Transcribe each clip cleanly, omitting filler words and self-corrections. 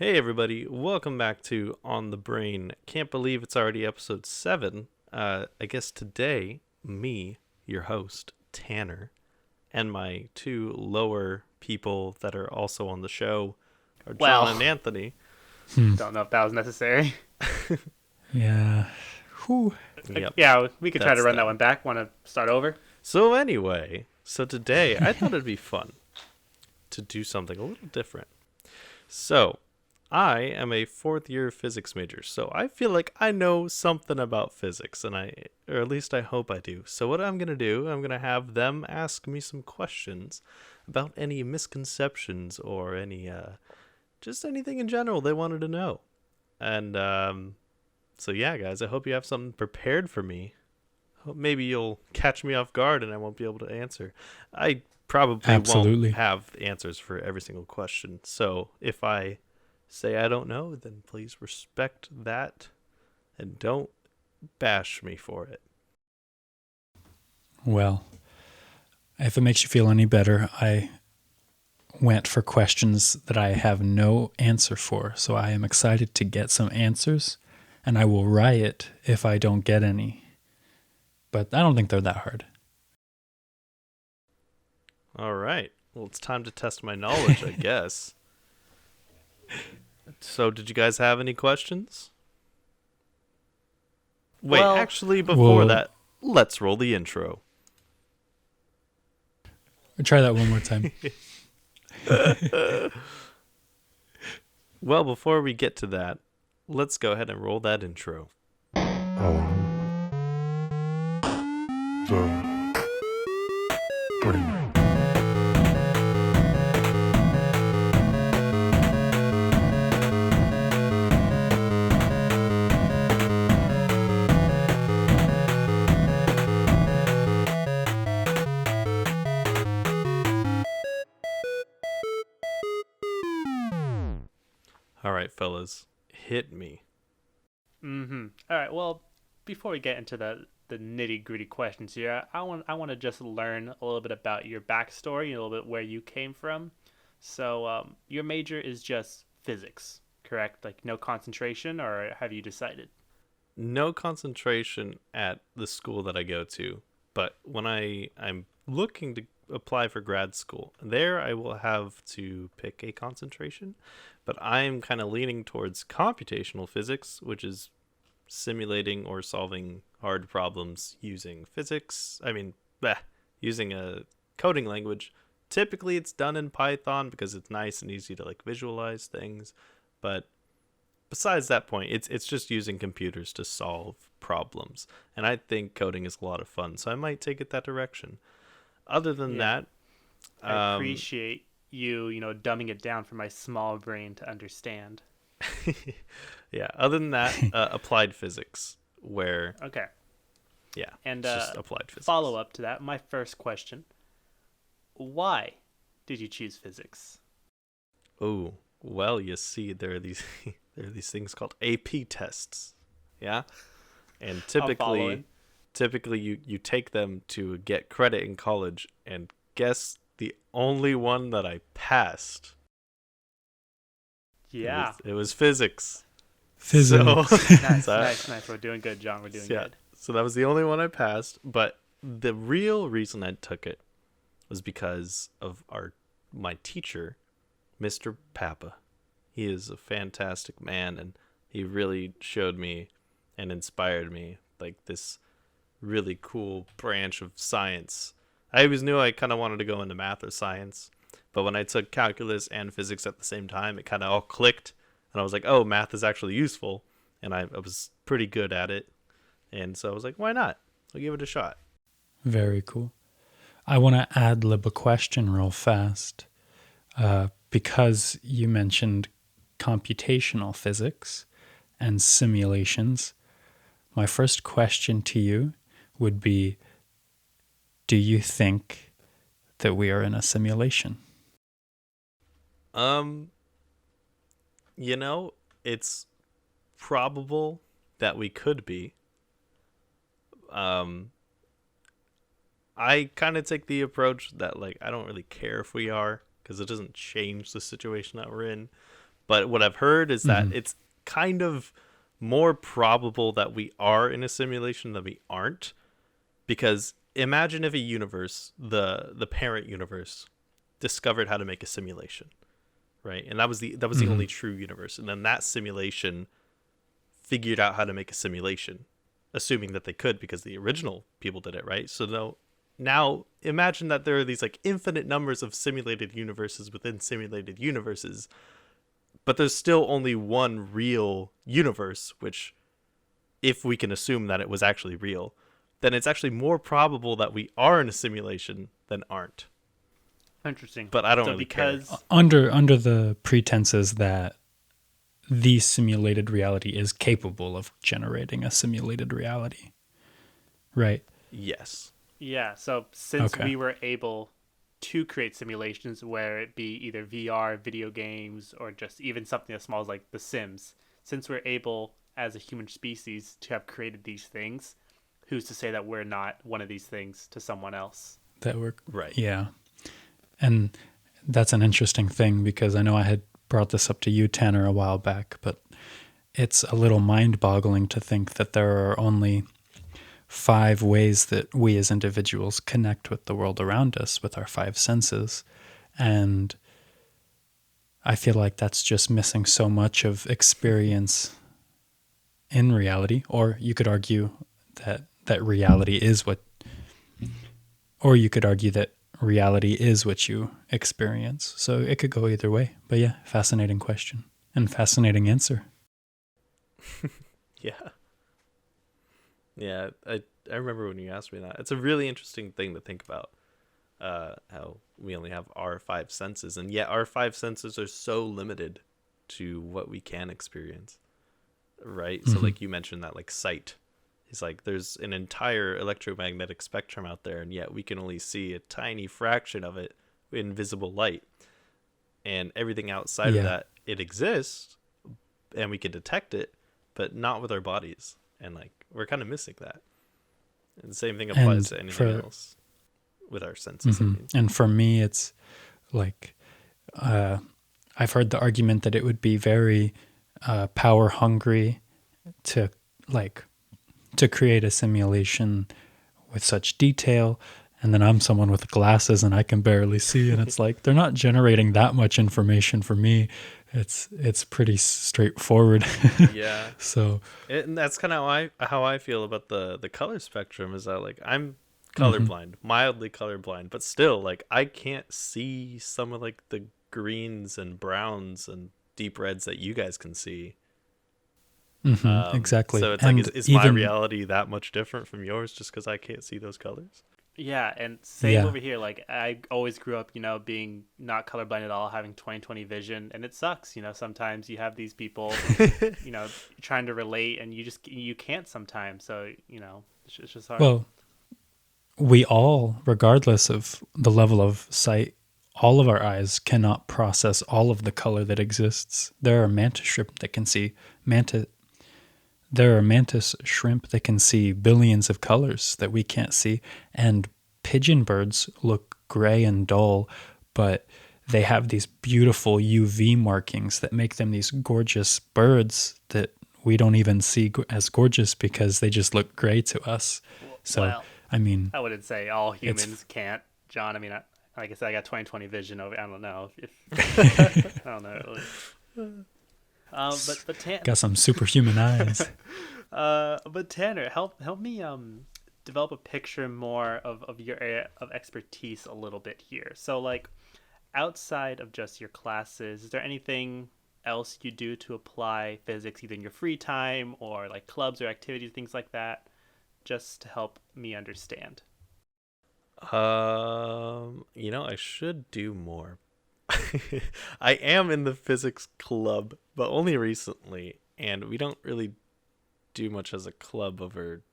Hey everybody, welcome back to On the Brain. Can't believe it's already episode 7. I guess today, me, your host, Tanner, and my two lower people that are also on the show are John and Anthony. Don't know if that was necessary. Yeah. Whew. Yep, Yeah, we could try to run that. that one back. Want to start over? So anyway, today I thought it'd be fun to do something a little different. So, I am a fourth year physics major, so I feel like I know something about physics, or at least I hope I do. So what I'm going to do, I'm going to have them ask me some questions about any misconceptions or just anything in general they wanted to know. And so yeah, guys, I hope you have something prepared for me. Hope maybe you'll catch me off guard and I won't be able to answer. I probably Absolutely. won't have answers for every single question. So if I say I don't know, then please respect that and don't bash me for it. Well, if it makes you feel any better, I went for questions that I have no answer for. So I am excited to get some answers, and I will riot if I don't get any. But I don't think they're that hard. All right. Well, it's time to test my knowledge, I guess. So, did you guys have any questions? Wait, Well, actually, before Well- that, let's roll the intro. Try that one more time. Well, before we get to that, let's go ahead and roll that intro. On the brain. All right, fellas, hit me. All right. Well, before we get into the nitty gritty questions here, I want to just learn a little bit about your backstory, a little bit where you came from. So, your major is just physics, correct? Like no concentration, or have you decided? No concentration at the school that I go to, but when I'm looking to apply for grad school, there I will have to pick a concentration, but I'm kind of leaning towards computational physics, which is simulating or solving hard problems using using a coding language. Typically it's done in Python because it's nice and easy to like visualize things, but besides that point, it's just using computers to solve problems. And I think coding is a lot of fun, so I might take it that direction. Other than that, I appreciate you, dumbing it down for my small brain to understand. yeah, other than that, applied physics, where, Okay. yeah, And it's just applied physics. follow up to that, my first question: why did you choose physics? Oh, well, you see, there are these there are these things called AP tests, yeah, and following. typically you take them to get credit in college, and guess the only one that I passed. Yeah. It was physics. Physics. Nice. We're doing good, John. We're doing good. So that was the only one I passed, but the real reason I took it was because of my teacher, Mr. Papa. He is a fantastic man, and he really showed me and inspired me like this really cool branch of science. I always knew I kind of wanted to go into math or science, but when I took calculus and physics at the same time, it kind of all clicked, and I was like, oh, math is actually useful, and I was pretty good at it, and so I was like, why not? I'll give it a shot. Very cool. I want to ad-lib a question real fast. Because you mentioned computational physics and simulations, my first question to you would be, do you think that we are in a simulation? It's probable that we could be. I kind of take the approach that, like, I don't really care if we are, because it doesn't change the situation that we're in. But what I've heard is that Mhm. it's kind of more probable that we are in a simulation than we aren't. Because imagine if a universe, the parent universe, discovered how to make a simulation, right? And that was the only true universe. And then that simulation figured out how to make a simulation, assuming that they could because the original people did it, right? So now imagine that there are these like infinite numbers of simulated universes within simulated universes, but there's still only one real universe, which if we can assume that it was actually real, then it's actually more probable that we are in a simulation than aren't. Interesting. But I don't So really because care. Under the pretenses that the simulated reality is capable of generating a simulated reality, right? Yes. yeah, so since Okay. we were able to create simulations, where it be either VR, video games, or just even something as small as like The Sims, since we're able as a human species to have created these things, who's to say that we're not one of these things to someone else? That were Right. Yeah. And that's an interesting thing because I know I had brought this up to you, Tanner, a while back, but it's a little mind-boggling to think that there are only 5 ways that we as individuals connect with the world around us with our 5 senses. And I feel like that's just missing so much of experience in reality. Or you could argue that reality is what, or you could argue that reality is what you experience. So it could go either way. But yeah, fascinating question and fascinating answer. Yeah. Yeah, I remember when you asked me that. It's a really interesting thing to think about, how we only have our 5 senses, and yet our 5 senses are so limited to what we can experience, right? So like you mentioned that like sight is like there's an entire electromagnetic spectrum out there, and yet we can only see a tiny fraction of it in visible light. And everything outside of that, it exists, and we can detect it, but not with our bodies. And like we're kind of missing that. And the same thing applies to anything else with our senses. I mean. And for me, it's like I've heard the argument that it would be very power hungry to create a simulation with such detail. And then I'm someone with glasses and I can barely see, and it's like they're not generating that much information for me. It's pretty straightforward. Yeah. So And that's kind of how I feel about the color spectrum, is that like I'm colorblind, mildly colorblind, but still like I can't see some of like the greens and browns and deep reds that you guys can see. exactly. So it's And like is my even- reality that much different from yours just because I can't see those colors? Yeah, and same Yeah. over here. Like I always grew up, being not colorblind at all, having 20/20 vision, and it sucks. Sometimes you have these people, trying to relate, and you can't sometimes. So it's just hard. Well, we all, regardless of the level of sight, all of our eyes cannot process all of the color that exists. There are mantis shrimp that can see billions of colors that we can't see, and pigeon birds look gray and dull, but they have these beautiful UV markings that make them these gorgeous birds that we don't even see as gorgeous because they just look gray to us. So, Well, I mean, I wouldn't say all humans can't, John. I mean, like I said, I got 20/20 vision over. I don't know if I don't know. Really. But got some superhuman eyes. but Tanner, help me develop a picture more of your area of expertise a little bit here. So like outside of just your classes, is there anything else you do to apply physics either in your free time or like clubs or activities, things like that, just to help me understand? I should do more. I am in the physics club, but only recently, and we don't really do much as a club over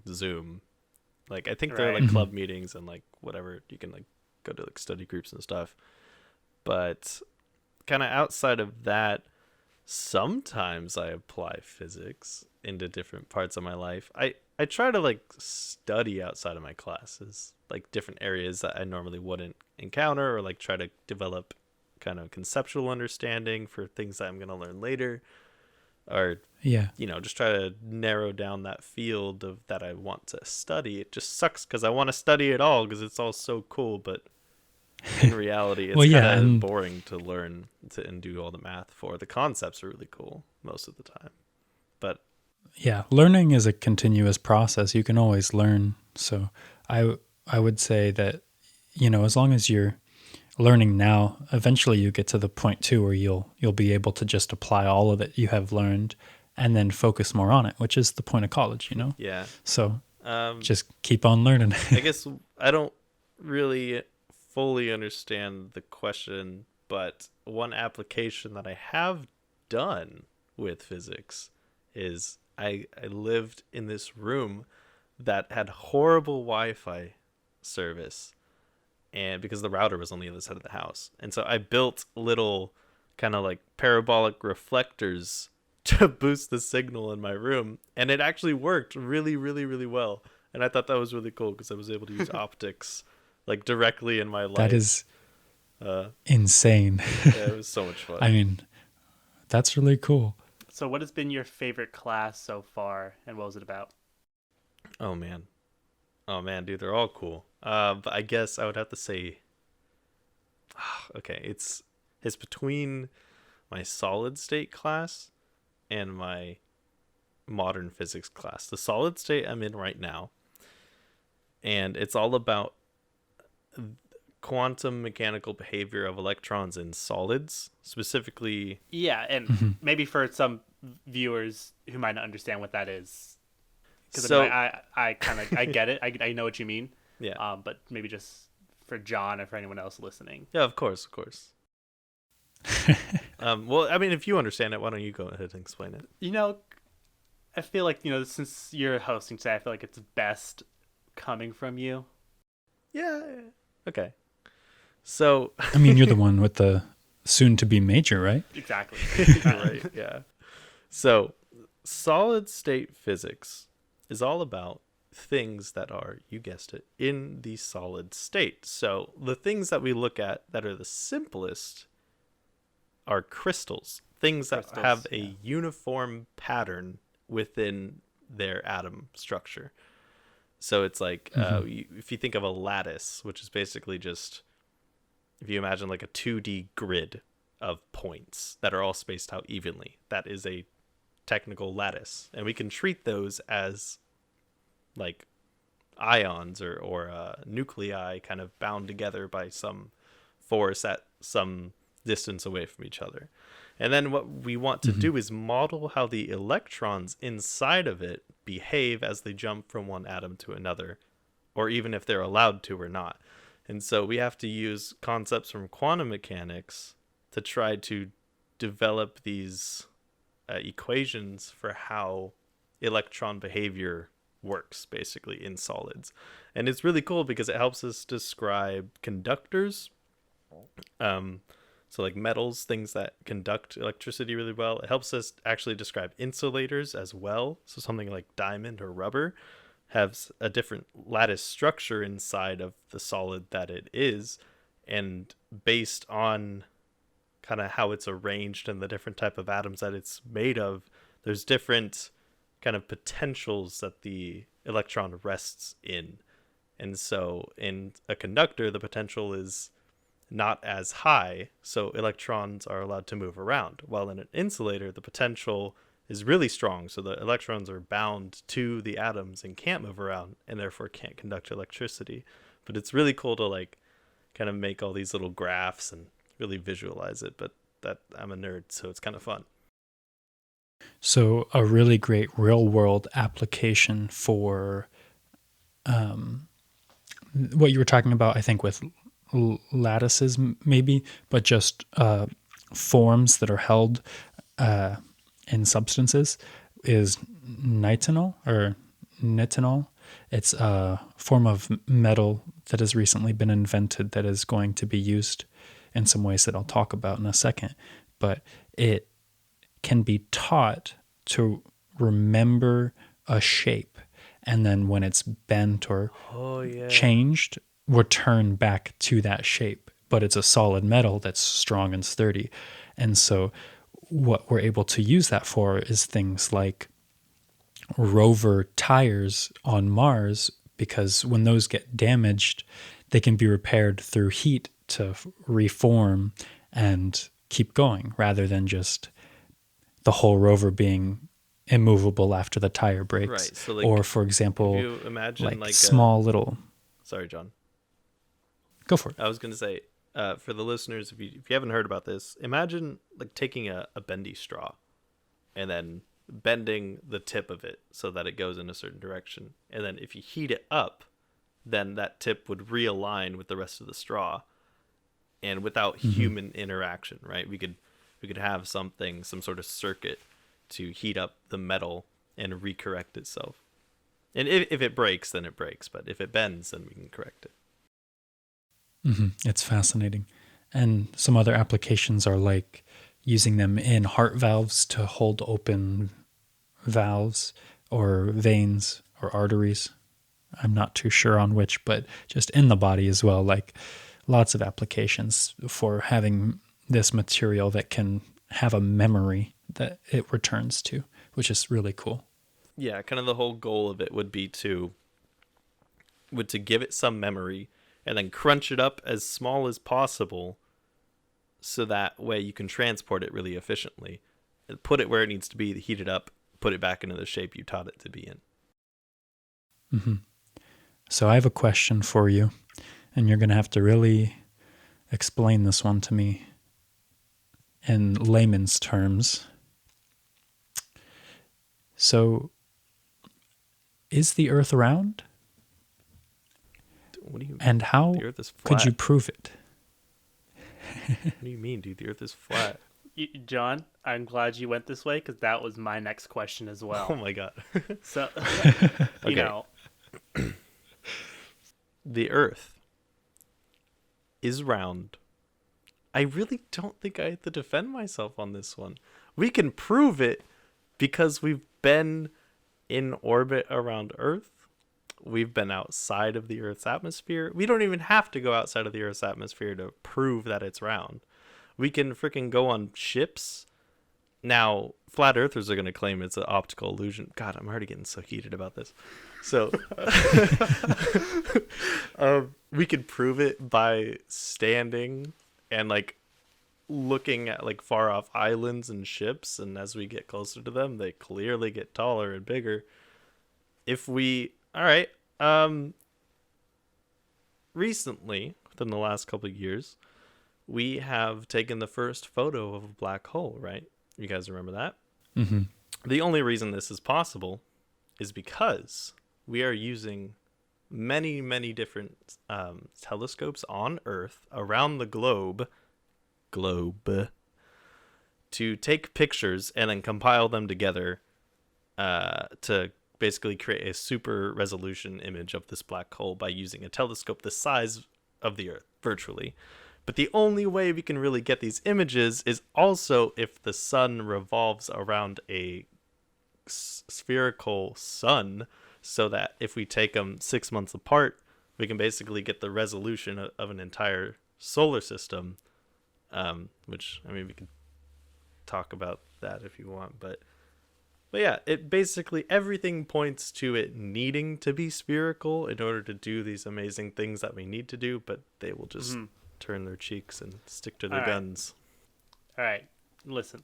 Zoom. Like I think there are like Right. club meetings and like whatever, you can like go to like study groups and stuff. But kind of outside of that, sometimes I apply physics into different parts of my life. I try to like study outside of my classes, like different areas that I normally wouldn't encounter, or like try to develop kind of conceptual understanding for things that I'm going to learn later, or Yeah. just try to narrow down that field of that I want to study. It just sucks because I want to study it all because it's all so cool, but in reality, it's Well, yeah, kind of and boring to learn and do all the math for. The concepts are really cool most of the time, but yeah, learning is a continuous process. You can always learn. So I would say that, as long as you're learning now, eventually you get to the point too where you'll be able to just apply all of it you have learned and then focus more on it, which is the point of college, yeah. So Um, just keep on learning. I guess I don't really fully understand the question, but one application that I have done with physics is I lived in this room that had horrible Wi-Fi service, and because the router was on the other side of the house. And so I built little kind of like parabolic reflectors to boost the signal in my room, and it actually worked really, really, really well. And I thought that was really cool because I was able to use optics like directly in my life. That is uh, insane. yeah, it was so much fun. I mean, that's really cool. So what has been your favorite class so far, and what was it about? Oh man, dude, they're all cool. But I guess I would have to say, okay, it's between my solid state class and my modern physics class. The solid state I'm in right now, and it's all about quantum mechanical behavior of electrons in solids, specifically. Yeah, and maybe for some viewers who might not understand what that is, because So I kind of I get it. I know what you mean. yeah, But maybe just for John or for anyone else listening. yeah, of course. Well, I mean, if you understand it, why don't you go ahead and explain it? I feel like since you're hosting today, I feel like it's best coming from you. Yeah. Okay. So. I mean, you're the one with the soon-to-be major, right? Exactly. Right. Yeah. So, solid state physics is all about things that are, you guessed it, in the solid state. So, the things that we look at that are the simplest are crystals, things that Crystals, have a yeah. uniform pattern within their atom structure. So it's like if you think of a lattice, which is basically just, if you imagine like a 2D grid of points that are all spaced out evenly, that is a technical lattice. And we can treat those as like ions or nuclei kind of bound together by some force at some distance away from each other. And then what we want to do is model how the electrons inside of it behave as they jump from one atom to another, or even if they're allowed to or not. And so we have to use concepts from quantum mechanics to try to develop these equations for how electron behavior works, basically, in solids. And it's really cool because it helps us describe conductors. So like metals, things that conduct electricity really well. It helps us actually describe insulators as well. So something like diamond or rubber has a different lattice structure inside of the solid that it is. And based on kind of how it's arranged and the different type of atoms that it's made of, there's different kind of potentials that the electron rests in. And so in a conductor, the potential is not as high, so electrons are allowed to move around. While in an insulator, the potential is really strong, so the electrons are bound to the atoms and can't move around, and therefore can't conduct electricity. But it's really cool to like kind of make all these little graphs and really visualize it. But that I'm a nerd, so it's kind of fun. So a really great real-world application for what you were talking about, I think, with lattices maybe, but just forms that are held in substances is Nitinol or Nitinol. It's a form of metal that has recently been invented that is going to be used in some ways that I'll talk about in a second. But it can be taught to remember a shape, and then when it's bent or changed, return back to that shape but it's a solid metal that's strong and sturdy. And so what we're able to use that for is things like rover tires on Mars, because when those get damaged, they can be repaired through heat to reform and keep going, rather than just the whole rover being immovable after the tire breaks. Right. So, like, or, for example, if you imagine like small little... Sorry, John. Go for it. I was going to say, for the listeners, if you haven't heard about this, imagine like taking a bendy straw and then bending the tip of it so that it goes in a certain direction. And then if you heat it up, then that tip would realign with the rest of the straw. And without human interaction, right? We could have some sort of circuit to heat up the metal and recorrect itself. And if it breaks, then it breaks. But if it bends, then we can correct it. It's fascinating. And some other applications are like using them in heart valves to hold open valves or veins or arteries. I'm not too sure on which, but just in the body as well. Like lots of applications for having this material that can have a memory that it returns to, which is really cool. Yeah, kind of the whole goal of it would to give it some memory and then crunch it up as small as possible so that way you can transport it really efficiently. And put it where it needs to be, heat it up, put it back into the shape you taught it to be in. So I have a question for you, and you're going to have to really explain this one to me in layman's terms. So, is the Earth round? What do you? And how the Earth is could flat. you prove it? What do you mean, dude? The Earth is flat. John, I'm glad you went this way because that was my next question as well. Oh my god. So, Okay. you know, The Earth is round. I really don't think I have to defend myself on this one. We can prove it because we've been in orbit around Earth. We've been outside of the Earth's atmosphere. We don't even have to go outside of the Earth's atmosphere to prove that it's round. We can freaking go on ships. Now, flat earthers are going to claim it's an optical illusion. God, I'm already getting so heated about this. So, we could prove it by standing and like looking at like far off islands and ships. And as we get closer to them, they clearly get taller and bigger. All right. Recently, within the last couple of years, we have taken the first photo of a black hole, right? You guys remember that? Mm-hmm. The only reason this is possible is because we are using many, many different telescopes on Earth around the globe, to take pictures and then compile them together to basically create a super resolution image of this black hole by using a telescope the size of the Earth, virtually. But the only way we can really get these images is also if the sun revolves around a spherical sun, so that if we take them 6 months apart, we can basically get the resolution of an entire solar system, which, I mean, we can talk about that if you want, but yeah, it basically, everything points to it needing to be spherical in order to do these amazing things that we need to do, but they will just turn their cheeks and stick to their guns. All right, listen.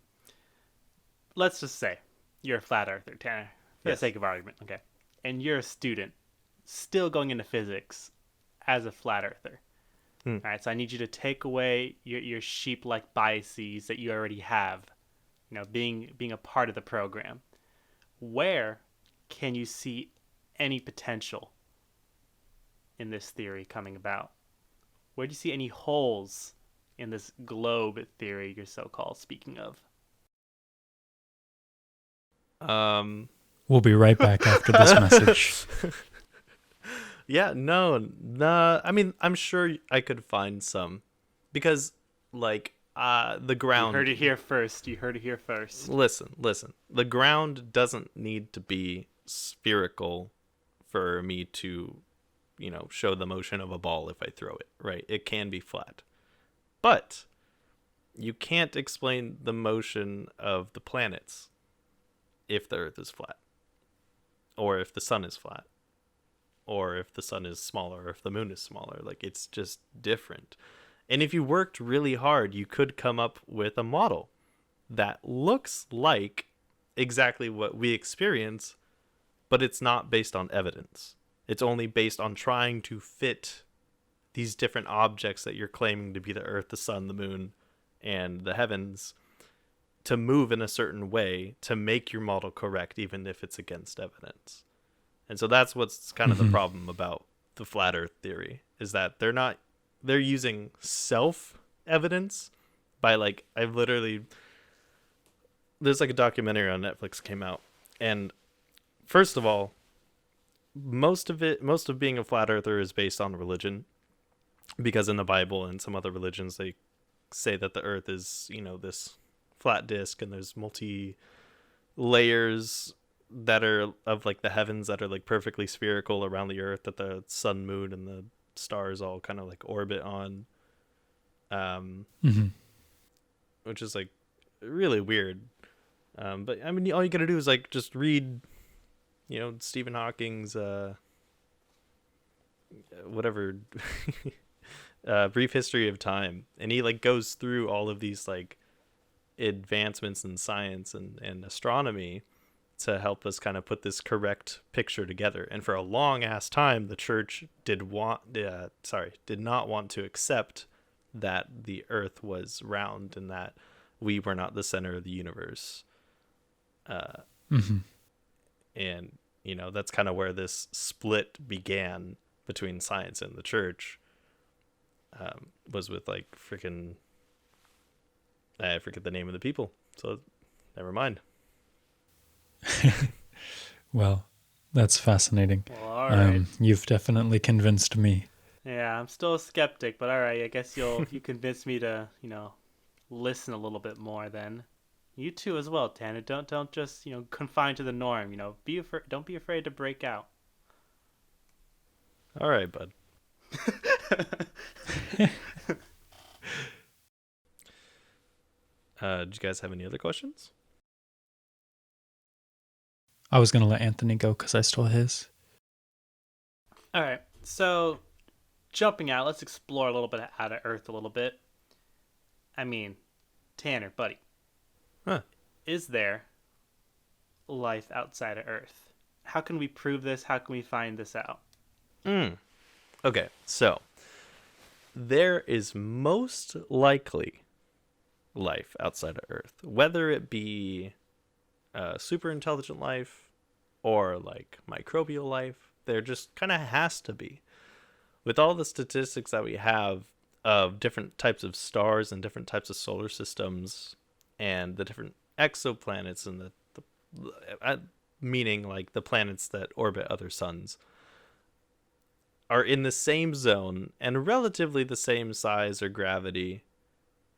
Let's just say you're a flat earther, Tanner, for the sake of argument, okay? And you're a student still going into physics as a flat earther. All right, so I need you to take away your sheep-like biases that you already have, you know, being a part of the program. Where can you see any potential in this theory coming about? Where do you see any holes in this globe theory you're so-called speaking of? We'll be right back after this message. Yeah, no. I mean, I'm sure I could find some, because like the ground. You heard it here first. Listen. The ground doesn't need to be spherical for me to, show the motion of a ball if I throw it, right? It can be flat. But you can't explain the motion of the planets if the Earth is flat, or if the sun is flat, or if the sun is smaller, or if the moon is smaller. Like, it's just different. And if you worked really hard, you could come up with a model that looks like exactly what we experience, but it's not based on evidence. It's only based on trying to fit these different objects that you're claiming to be the Earth, the sun, the moon, and the heavens to move in a certain way to make your model correct, even if it's against evidence. And so that's what's kind of the problem about the flat Earth theory, is that they're using self-evidence by, like, there's like a documentary on Netflix came out, and first of all, most of being a flat earther is based on religion, because in the Bible and some other religions they say that the Earth is, this flat disc, and there's multi layers that are of, like, the heavens that are, like, perfectly spherical around the Earth, that the sun, moon, and the stars all kind of, like, orbit on, which is, like, really weird. But I mean, all you gotta do is, like, just read, Stephen Hawking's whatever Brief History of Time, and he, like, goes through all of these, like, advancements in science and astronomy to help us kind of put this correct picture together. And for a long ass time, the church did not want to accept that the Earth was round and that we were not the center of the universe. And that's kind of where this split began between science and the church, was with, like, freaking, I forget the name of the people, so never mind. Well, that's fascinating. Well, all right. You've definitely convinced me. Yeah, I'm still a skeptic, but all right. I guess you convinced me to, listen a little bit more. Then, you too as well, Tanner. Don't just confine to the norm. Don't be afraid to break out. All right, bud. Did you guys have any other questions? I was going to let Anthony go because I stole his. All right. So, jumping out, let's explore a little bit out of Earth a little bit. I mean, Tanner, buddy. Huh. Is there life outside of Earth? How can we prove this? How can we find this out? Okay, so there is most likely life outside of Earth, whether it be super intelligent life or, like, microbial life. There just kind of has to be. With all the statistics that we have of different types of stars and different types of solar systems and the different exoplanets and meaning, like, the planets that orbit other suns, are in the same zone and relatively the same size or gravity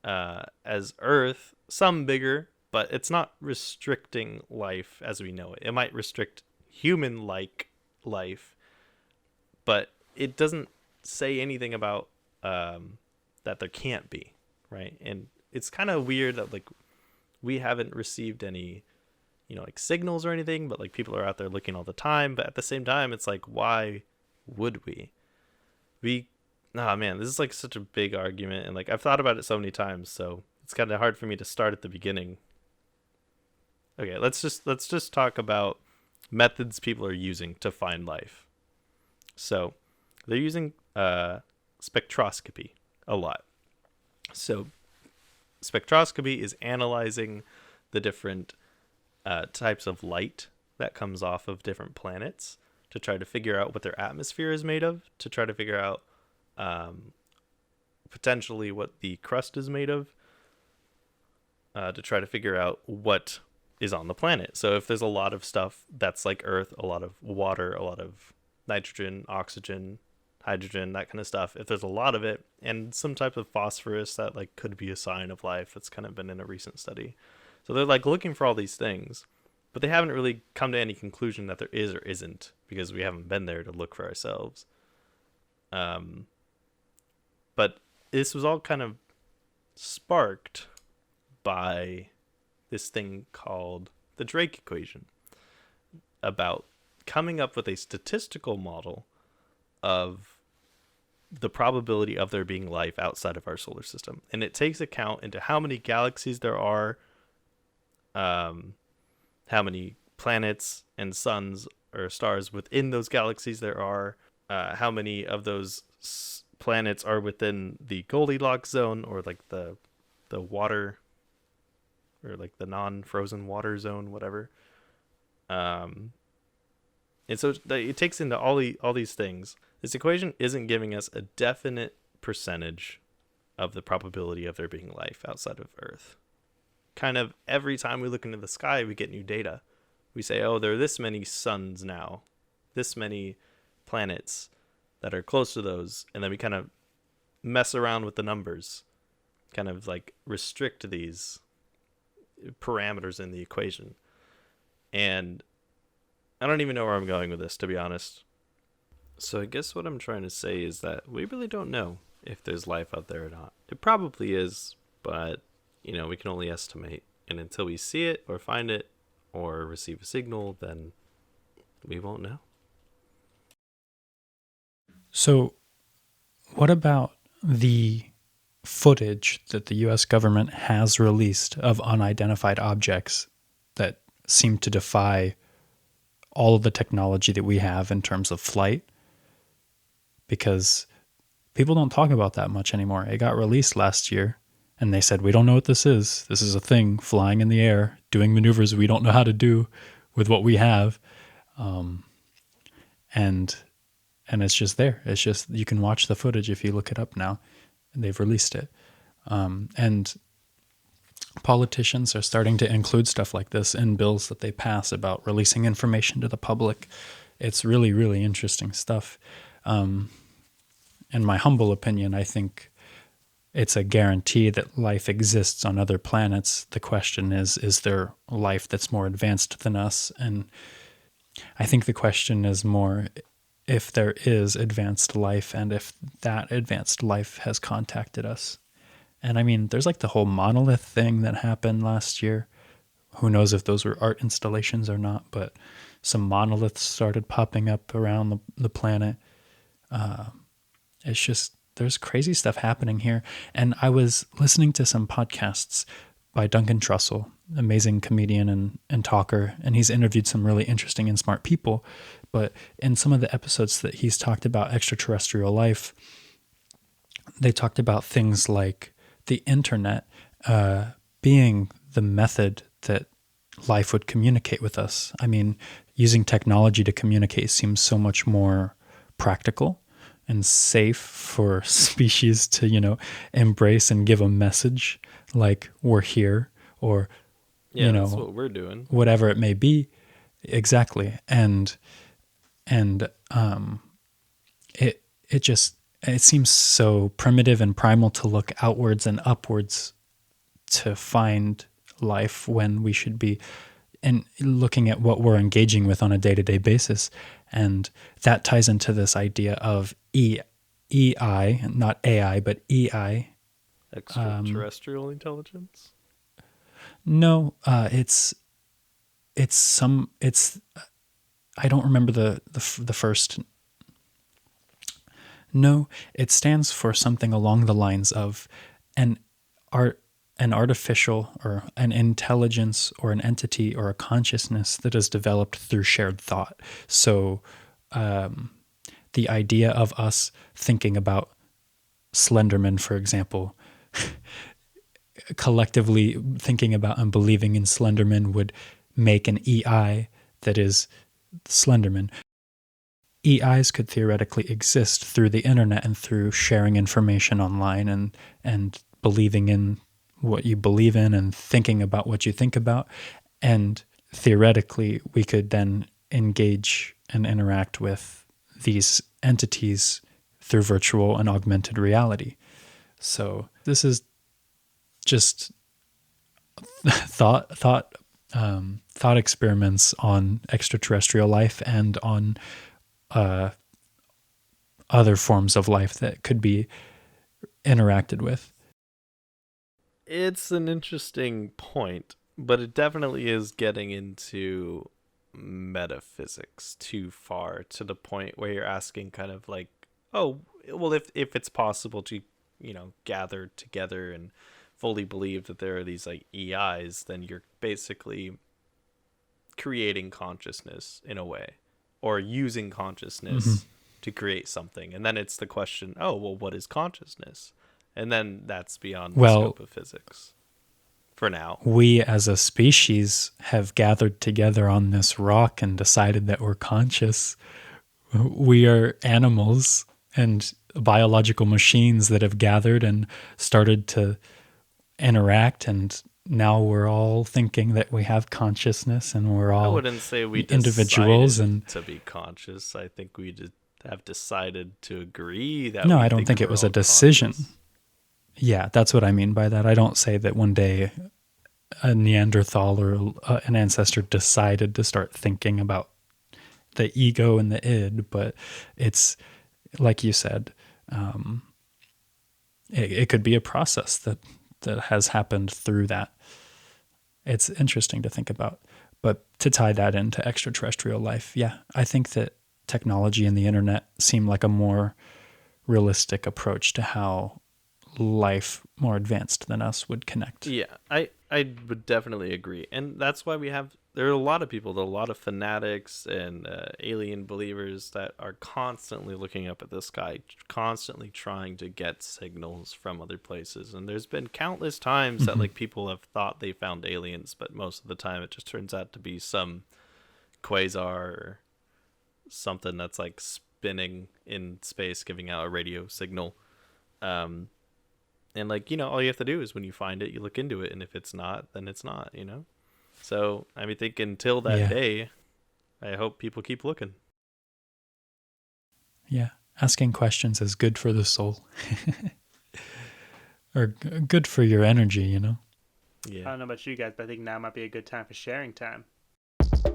as Earth, some bigger, but it's not restricting life as we know it. It might restrict human-like life, but it doesn't say anything about that there can't be, right? And it's kind of weird that, like, we haven't received any, like, signals or anything, but, like, people are out there looking all the time. But at the same time, it's like, why would we? Man, this is, like, such a big argument, and, like, I've thought about it so many times, so it's kind of hard for me to start at the beginning. Okay, let's just talk about methods people are using to find life. So they're using spectroscopy a lot. So spectroscopy is analyzing the different types of light that comes off of different planets to try to figure out what their atmosphere is made of, to try to figure out potentially what the crust is made of, to try to figure out what is on the planet. So if there's a lot of stuff that's like Earth, a lot of water, a lot of nitrogen, oxygen, hydrogen, that kind of stuff, if there's a lot of it, and some type of phosphorus that, like, could be a sign of life, that's kind of been in a recent study. So they're, like, looking for all these things, but they haven't really come to any conclusion that there is or isn't, because we haven't been there to look for ourselves. But this was all kind of sparked by this thing called the Drake equation, about coming up with a statistical model of the probability of there being life outside of our solar system. And it takes account into how many galaxies there are, how many planets and suns or stars within those galaxies there are, how many of those planets are within the Goldilocks zone, or like the water, or like the non-frozen water zone, whatever. And so it takes into all these things. This equation isn't giving us a definite percentage of the probability of there being life outside of Earth. Kind of every time we look into the sky, we get new data. We say, oh, there are this many suns now, this many planets that are close to those, and then we kind of mess around with the numbers, kind of like restrict these parameters in the equation. And I don't even know where I'm going with this, to be honest. So I guess what I'm trying to say is that we really don't know if there's life out there or not. It probably is, but, we can only estimate. And until we see it or find it or receive a signal, then we won't know. So what about the footage that the U.S. government has released of unidentified objects that seem to defy all of the technology that we have in terms of flight? Because people don't talk about that much anymore. It got released last year, and they said, we don't know what this is. This is a thing flying in the air, doing maneuvers we don't know how to do with what we have. And it's just there. It's just, you can watch the footage if you look it up now. They've released it. And politicians are starting to include stuff like this in bills that they pass about releasing information to the public. It's really, really interesting stuff. In my humble opinion, I think it's a guarantee that life exists on other planets. The question is there life that's more advanced than us? And I think the question is more if there is advanced life and if that advanced life has contacted us. And I mean, there's like the whole monolith thing that happened last year. Who knows if those were art installations or not, but some monoliths started popping up around the planet. It's just, there's crazy stuff happening here. And I was listening to some podcasts by Duncan Trussell, amazing comedian and talker, and he's interviewed some really interesting and smart people. But in some of the episodes that he's talked about extraterrestrial life, they talked about things like the internet being the method that life would communicate with us. I mean, using technology to communicate seems so much more practical and safe for species to, embrace and give a message like we're here, or, that's what we're doing. Whatever it may be. Exactly. And it seems so primitive and primal to look outwards and upwards to find life when we should be looking at what we're engaging with on a day-to-day basis. And that ties into this idea of EI, not AI, but EI. Extraterrestrial intelligence? No, I don't remember the first. No, it stands for something along the lines of an artificial or an intelligence or an entity or a consciousness that is developed through shared thought. So the idea of us thinking about Slenderman, for example, collectively thinking about and believing in Slenderman would make an EI that is Slenderman. EIs could theoretically exist through the internet and through sharing information online and believing in what you believe in and thinking about what you think about. And theoretically, we could then engage and interact with these entities through virtual and augmented reality. So this is just thought experiments on extraterrestrial life and on other forms of life that could be interacted with. It's an interesting point, but it definitely is getting into metaphysics too far to the point where you're asking kind of like, oh, well, if it's possible to, gather together and fully believe that there are these like EIs, then you're basically creating consciousness in a way, or using consciousness to create something. And then it's the question, oh, well, what is consciousness? And then that's beyond the scope of physics for now. We as a species have gathered together on this rock and decided that we're conscious. We are animals and biological machines that have gathered and started to interact, and now we're all thinking that we have consciousness, and we're all I wouldn't say we individuals decided to be conscious. I think we just have decided to agree that. No, we I don't think it was a decision. Conscious. Yeah, that's what I mean by that. I don't say that one day a Neanderthal or an ancestor decided to start thinking about the ego and the id, but it's like you said, it could be a process that has happened through that. It's interesting to think about. But to tie that into extraterrestrial life, yeah, I think that technology and the internet seem like a more realistic approach to how life more advanced than us would connect. Yeah, I would definitely agree. And that's why there are a lot of people, a lot of fanatics and alien believers that are constantly looking up at the sky, constantly trying to get signals from other places. And there's been countless times that like people have thought they found aliens, but most of the time it just turns out to be some quasar or something that's like spinning in space, giving out a radio signal. And like, all you have to do is when you find it, you look into it. And if it's not, then it's not, So, I mean, think until that day, I hope people keep looking. Yeah. Asking questions is good for the soul. Or good for your energy, Yeah. I don't know about you guys, but I think now might be a good time for sharing time.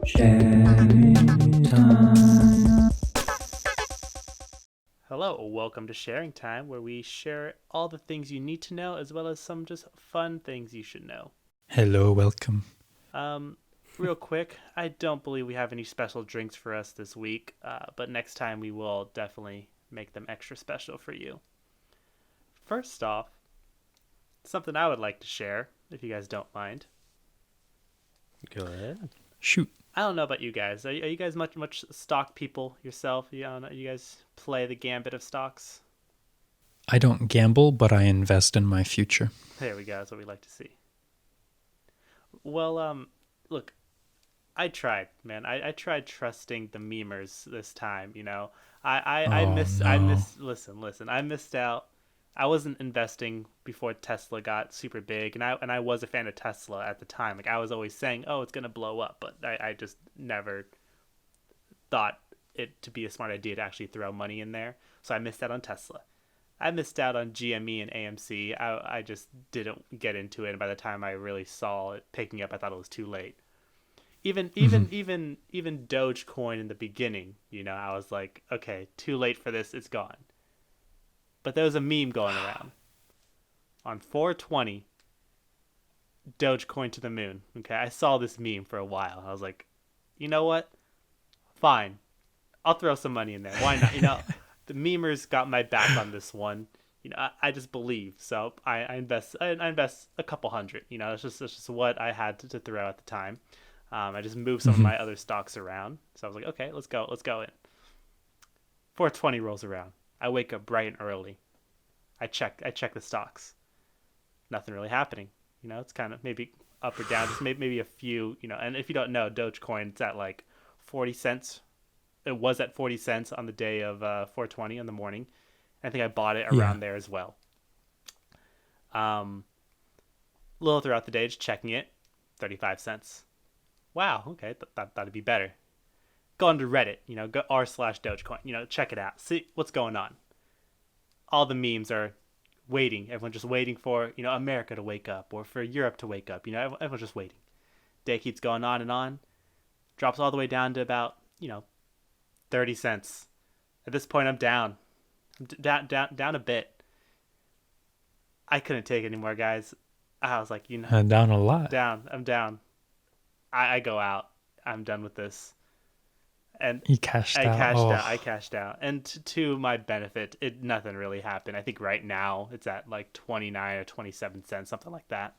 Sharing time. Hello, welcome to Sharing Time, where we share all the things you need to know, as well as some just fun things you should know. Hello, welcome. Real quick, I don't believe we have any special drinks for us this week, but next time we will definitely make them extra special for you. First off, something I would like to share, if you guys don't mind. Go ahead. Shoot. I don't know about you guys. Are you guys much stock people yourself? You guys play the gambit of stocks? I don't gamble, but I invest in my future. There we go. That's what we like to see. Well, look, I tried, man. I tried trusting the memers this time. I missed. Listen. I missed out. I wasn't investing before Tesla got super big, and I was a fan of Tesla at the time. Like, I was always saying, oh, it's gonna blow up, but I just never thought it to be a smart idea to actually throw money in there. So I missed out on Tesla. I missed out on GME and AMC. I just didn't get into it, and by the time I really saw it picking up, I thought it was too late. Even Dogecoin in the beginning, I was like, okay, too late for this. It's gone. But there was a meme going around. On 420, Dogecoin to the moon. Okay, I saw this meme for a while. I was like, you know what? Fine. I'll throw some money in there. Why not? The memers got my back on this one. I just believe. So I invest a couple hundred. It's just what I had to throw at the time. I just moved some of my other stocks around. So I was like, okay, let's go in. 420 rolls around. I wake up bright and early. I check the stocks. Nothing really happening. It's kind of maybe up or down, just maybe a few, and if you don't know, Dogecoin, it's at like 40 cents. It was at 40 cents on the day of 420 in the morning. I think I bought it around there as well. Little throughout the day, just checking it, 35 cents. Wow, okay, that'd be better. Go onto Reddit, go r/Dogecoin, check it out. See what's going on. All the memes are waiting. Everyone's just waiting for, America to wake up or for Europe to wake up. Everyone's just waiting. Day keeps going on and on. Drops all the way down to about, 30 cents. At this point, I'm down. I'm down a bit. I couldn't take it anymore, guys. I was like, Down a lot. I'm down. I go out. I'm done with this. And You cashed I out. cashed Oh, out. I cashed out. And to my benefit, nothing really happened. I think right now it's at like 29 or 27 cents, something like that.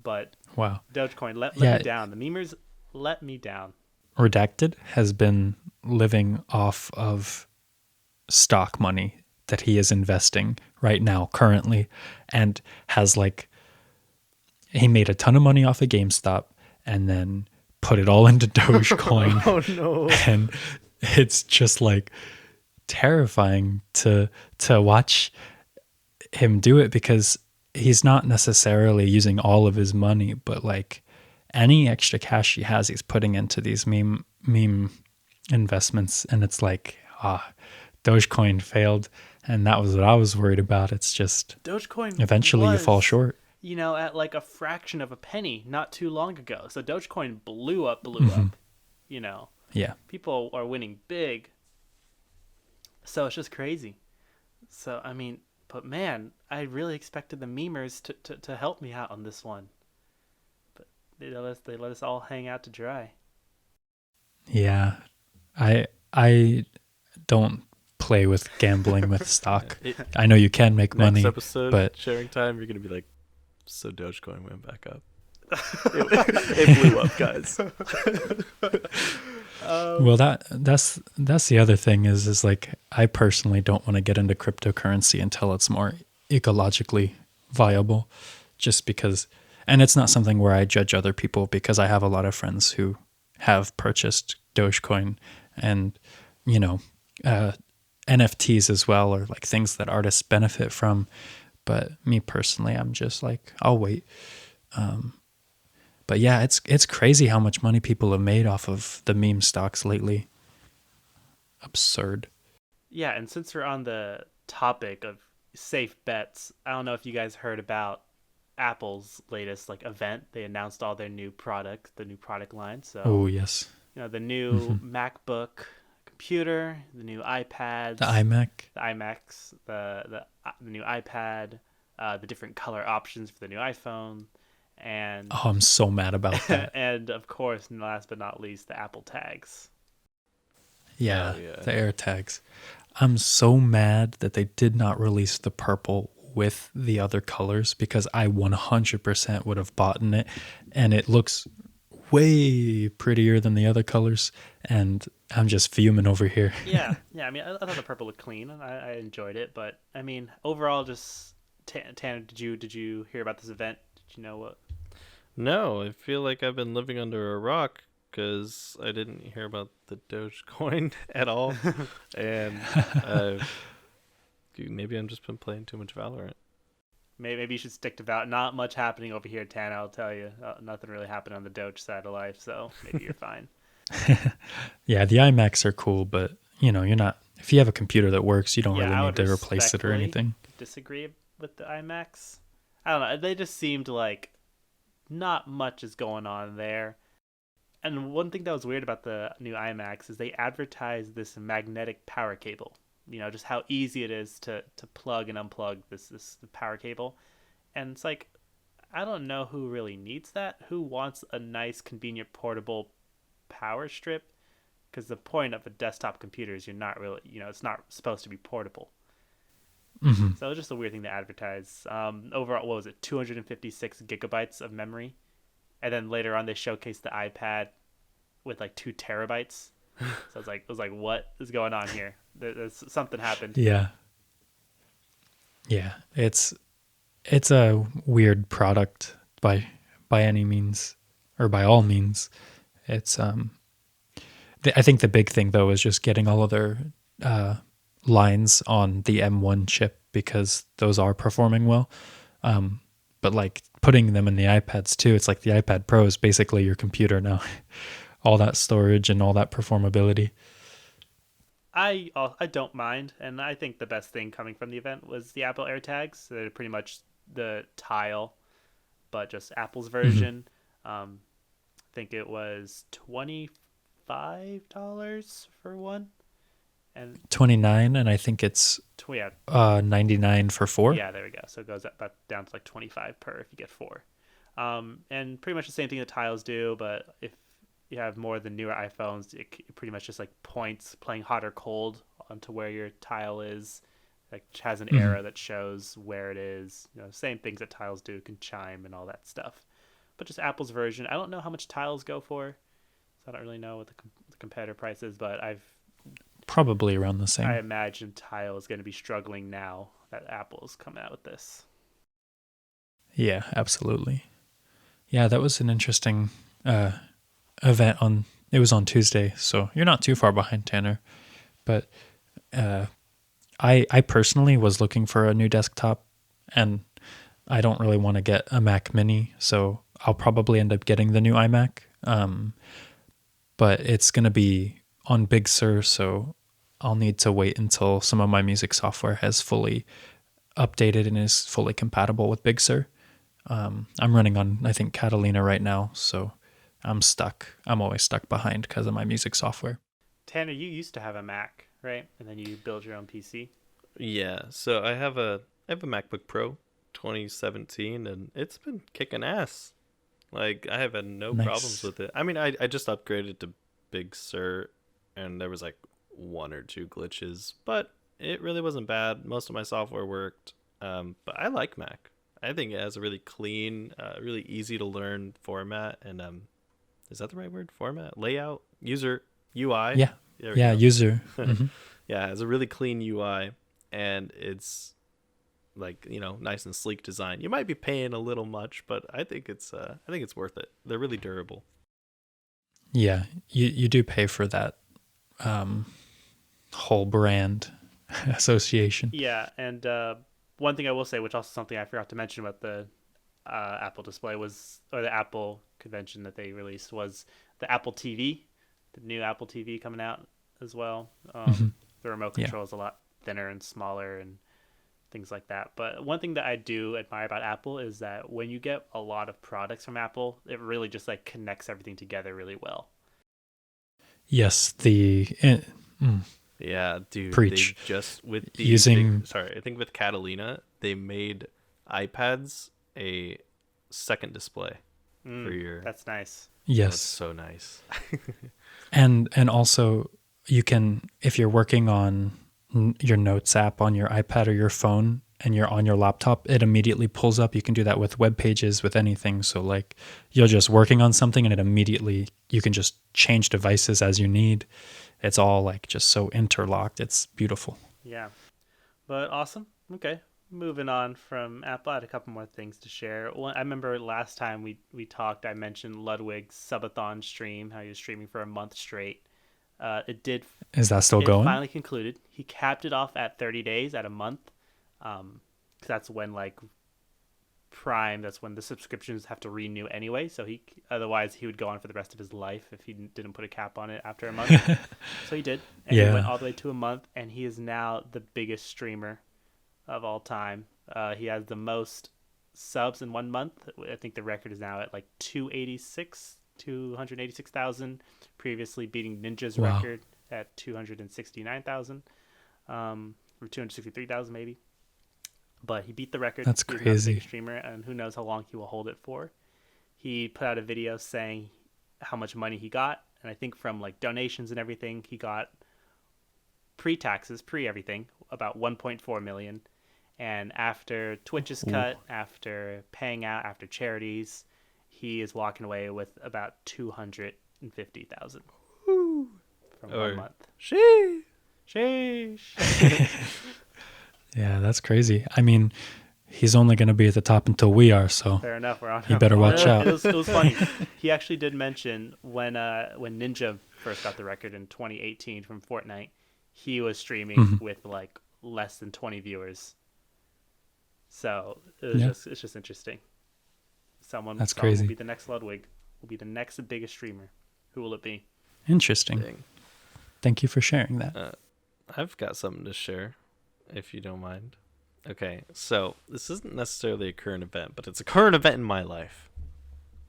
But wow. Dogecoin let Yeah, me down. The memers let me down. Redacted has been living off of stock money that he is investing right now, currently, and has like, he made a ton of money off of GameStop and then put it all into Dogecoin. Oh no. And it's just like terrifying to watch him do it, because he's not necessarily using all of his money, but like any extra cash he has, he's putting into these meme investments. And it's like, Dogecoin failed, and that was what I was worried about. It's just Dogecoin eventually you fall was, short. at like a fraction of a penny not too long ago. So Dogecoin blew up, Yeah. People are winning big. So it's just crazy. So, I mean, but man, I really expected the memers to help me out on this one. But they let us all hang out to dry. Yeah. I don't play with gambling with stock. I know you can make Next money, episode, but sharing time, you're gonna be like, so Dogecoin went back up. It blew up, guys. well, that's the other thing is like, I personally don't want to get into cryptocurrency until it's more ecologically viable, just because, and it's not something where I judge other people, because I have a lot of friends who have purchased Dogecoin and, NFTs as well, or like things that artists benefit from. But me personally, I'm just like, I'll wait. But yeah, it's crazy how much money people have made off of the meme stocks lately. Absurd. Yeah, and since we're on the topic of safe bets, I don't know if you guys heard about Apple's latest event. They announced all their new the new product line. So, Oh yes. the new MacBook computer, the new iPads, The iMac. the iMacs, the new iPad, the different color options for the new iPhone, and Oh, I'm so mad about that. and of course, last but not least, the Apple tags. Yeah, Oh, yeah. the AirTags. I'm so mad that they did not release the purple with the other colors, because I 100% would have bought in it, and it looks way prettier than the other colors, and I'm just fuming over here. Yeah. I mean, I thought the purple looked clean, and I enjoyed it. But I mean, overall, just Tanner, did you hear about this event? Did you know what? No, I feel like I've been living under a rock because I didn't hear about the Dogecoin at all, and maybe I'm just been playing too much Valorant. Maybe you should stick to Valorant. Not much happening over here, Tanner. I'll tell you, nothing really happened on the Doge side of life, so maybe you're fine. Yeah, the iMacs are cool, but you're not. If you have a computer that works, you don't Yeah, I really would need to replace it or respectfully anything. disagree with the iMacs. I don't know. They just seemed like not much is going on there. And one thing that was weird about the new iMacs is they advertised this magnetic power cable. Just how easy it is to plug and unplug this power cable. And it's like, I don't know who really needs that. Who wants a nice, convenient, portable power strip? Because the point of a desktop computer is you're not really, it's not supposed to be portable. Mm-hmm. So it was just a weird thing to advertise. Overall, what was it? 256 gigabytes of memory. And then later on, they showcased the iPad with like 2 terabytes. So it was like, what is going on here? There's something happened. Yeah. It's a weird product by any means, or by all means. It's I think the big thing though is just getting all of their lines on the M1 chip, because those are performing well. But like putting them in the iPads too, it's like the iPad Pro is basically your computer now. All that storage and all that performability. I don't mind, and I think the best thing coming from the event was the Apple AirTags. They're pretty much the Tile, but just Apple's version. I think it was $25 for one, And 29, and I think it's yeah, 99 for 4. yeah, there we go. So it goes up down to like 25 per if you get 4. And pretty much the same thing that tiles do, but if you have more of the newer iPhones, it pretty much just like points playing hot or cold onto where your tile is. Like has an arrow that shows where it is. Same things that tiles do, can chime and all that stuff. But just Apple's version. I don't know how much tiles go for, so I don't really know what the competitor price is. But Probably around the I same. imagine tile is going to be struggling now that Apple's coming out with this. Yeah, absolutely. Yeah, that was an interesting event it was on Tuesday, so you're not too far behind, Tanner. But I personally was looking for a new desktop, and I don't really want to get a Mac Mini, so I'll probably end up getting the new iMac. But it's going to be on Big Sur, so I'll need to wait until some of my music software has fully updated and is fully compatible with Big Sur. I'm running on, I think, Catalina right now, so I'm stuck. I'm always stuck behind because of my music software. Tanner, you used to have a Mac, right? And then you build your own PC. Yeah, so I have a MacBook Pro 2017, and it's been kicking ass. Like, I have had no problems with it. I mean, I just upgraded to Big Sur, and there was like 1 or 2 glitches, but it really wasn't bad. Most of my software worked, but I like Mac. I think it has a really clean, really easy to learn format, and is that the right word? Format, layout, user, UI. Yeah, yeah, user. Mm-hmm. Yeah, it has a really clean UI, and it's like, nice and sleek design. You might be paying a little much, but I think it's worth it. They're really durable. Yeah, you do pay for that whole brand association. Yeah, and one thing I will say, which also something I forgot to mention about the Apple display or the Apple convention that they released, was the Apple TV, the new Apple TV coming out as well. The remote control is a lot thinner and smaller and things like that. But one thing that I do admire about Apple is that when you get a lot of products from Apple, it really just like connects everything together really well. Yes, Yeah, dude. Preach. They just with I think with Catalina, they made iPads a second display for your. That's nice. Yes, that's so nice. and also you can, if you're working on your notes app on your iPad or your phone and you're on your laptop, it immediately pulls up. You can do that with web pages, with anything. So like you're just working on something and you can just change devices as you need. It's all like just so interlocked. It's beautiful. Yeah, but awesome. Okay, moving on from Apple, I had a couple more things to share. I remember last time we talked, I mentioned Ludwig's subathon stream, how he was streaming for a month straight. Is that still going? It finally concluded. He capped it off at 30 days, at a month. Cause that's when like Prime, that's when the subscriptions have to renew anyway. So otherwise he would go on for the rest of his life if he didn't put a cap on it after a month. So he did. And he went all the way to a month, and he is now the biggest streamer of all time. He has the most subs in 1 month. I think the record is now at like 286,000, previously beating Ninja's record at 269,000, or 263,000 maybe. But he beat the record. That's crazy. He's a big streamer, and who knows how long he will hold it for. He put out a video saying how much money he got, and I think from like donations and everything, he got pre-taxes, pre-everything, about 1.4 million. And after Twitch's cut, after paying out, after charities, he is walking away with about 250,000 from 1 month. Sheesh. Yeah, that's crazy. I mean, he's only going to be at the top until we are, so fair enough. We're on. You better watch out. It was funny. He actually did mention when Ninja first got the record in 2018 from Fortnite, he was streaming with like less than 20 viewers. So it's just interesting. That's crazy. Will be the next Ludwig. Will be the next biggest streamer. Who will it be? Interesting. Dang. Thank you for sharing that. I've got something to share, if you don't mind. Okay, so this isn't necessarily a current event, but it's a current event in my life.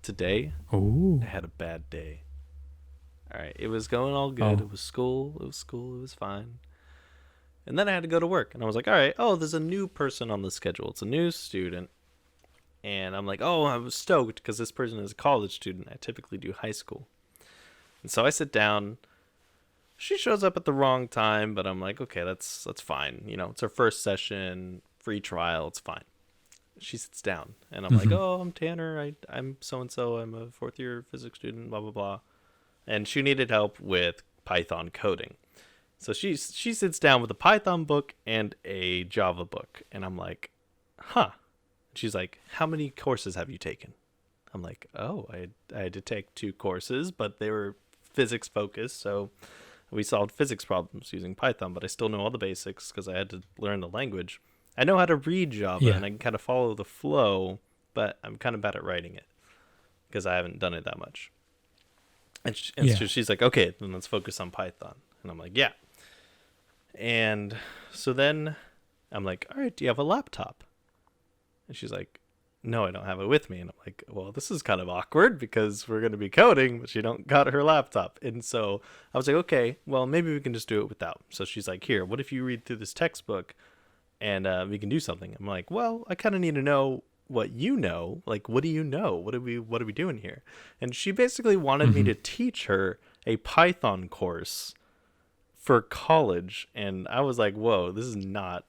Today, I had a bad day. All right, it was going all good. It was school. It was fine. And then I had to go to work, and I was like, all right, oh, there's a new person on the schedule. It's a new student. And I'm like, oh, I was stoked because this person is a college student. I typically do high school. And so I sit down. She shows up at the wrong time, but I'm like, okay, that's fine. You know, it's her first session, free trial, it's fine. She sits down, and I'm like, oh, I'm Tanner. I'm so-and-so. I'm a fourth-year physics student, blah, blah, blah. And she needed help with Python coding. So she sits down with a Python book and a Java book. And I'm like, huh. She's like, how many courses have you taken? I'm like, oh, I had to take 2 courses, but they were physics focused. So we solved physics problems using Python, but I still know all the basics because I had to learn the language. I know how to read Java and I can kind of follow the flow, but I'm kind of bad at writing it because I haven't done it that much. And she's like, okay, then let's focus on Python. And I'm like, yeah. And so then I'm like, all right, do you have a laptop? And she's like, no, I don't have it with me. And I'm like, well, this is kind of awkward because we're going to be coding, but she don't got her laptop. And so I was like, okay, well, maybe we can just do it without. So she's like, here, what if you read through this textbook and we can do something? I'm like, well, I kind of need to know what you know. Like, what do you know? What are we doing here? And she basically wanted me to teach her a Python course for college. And I was like, whoa, this is not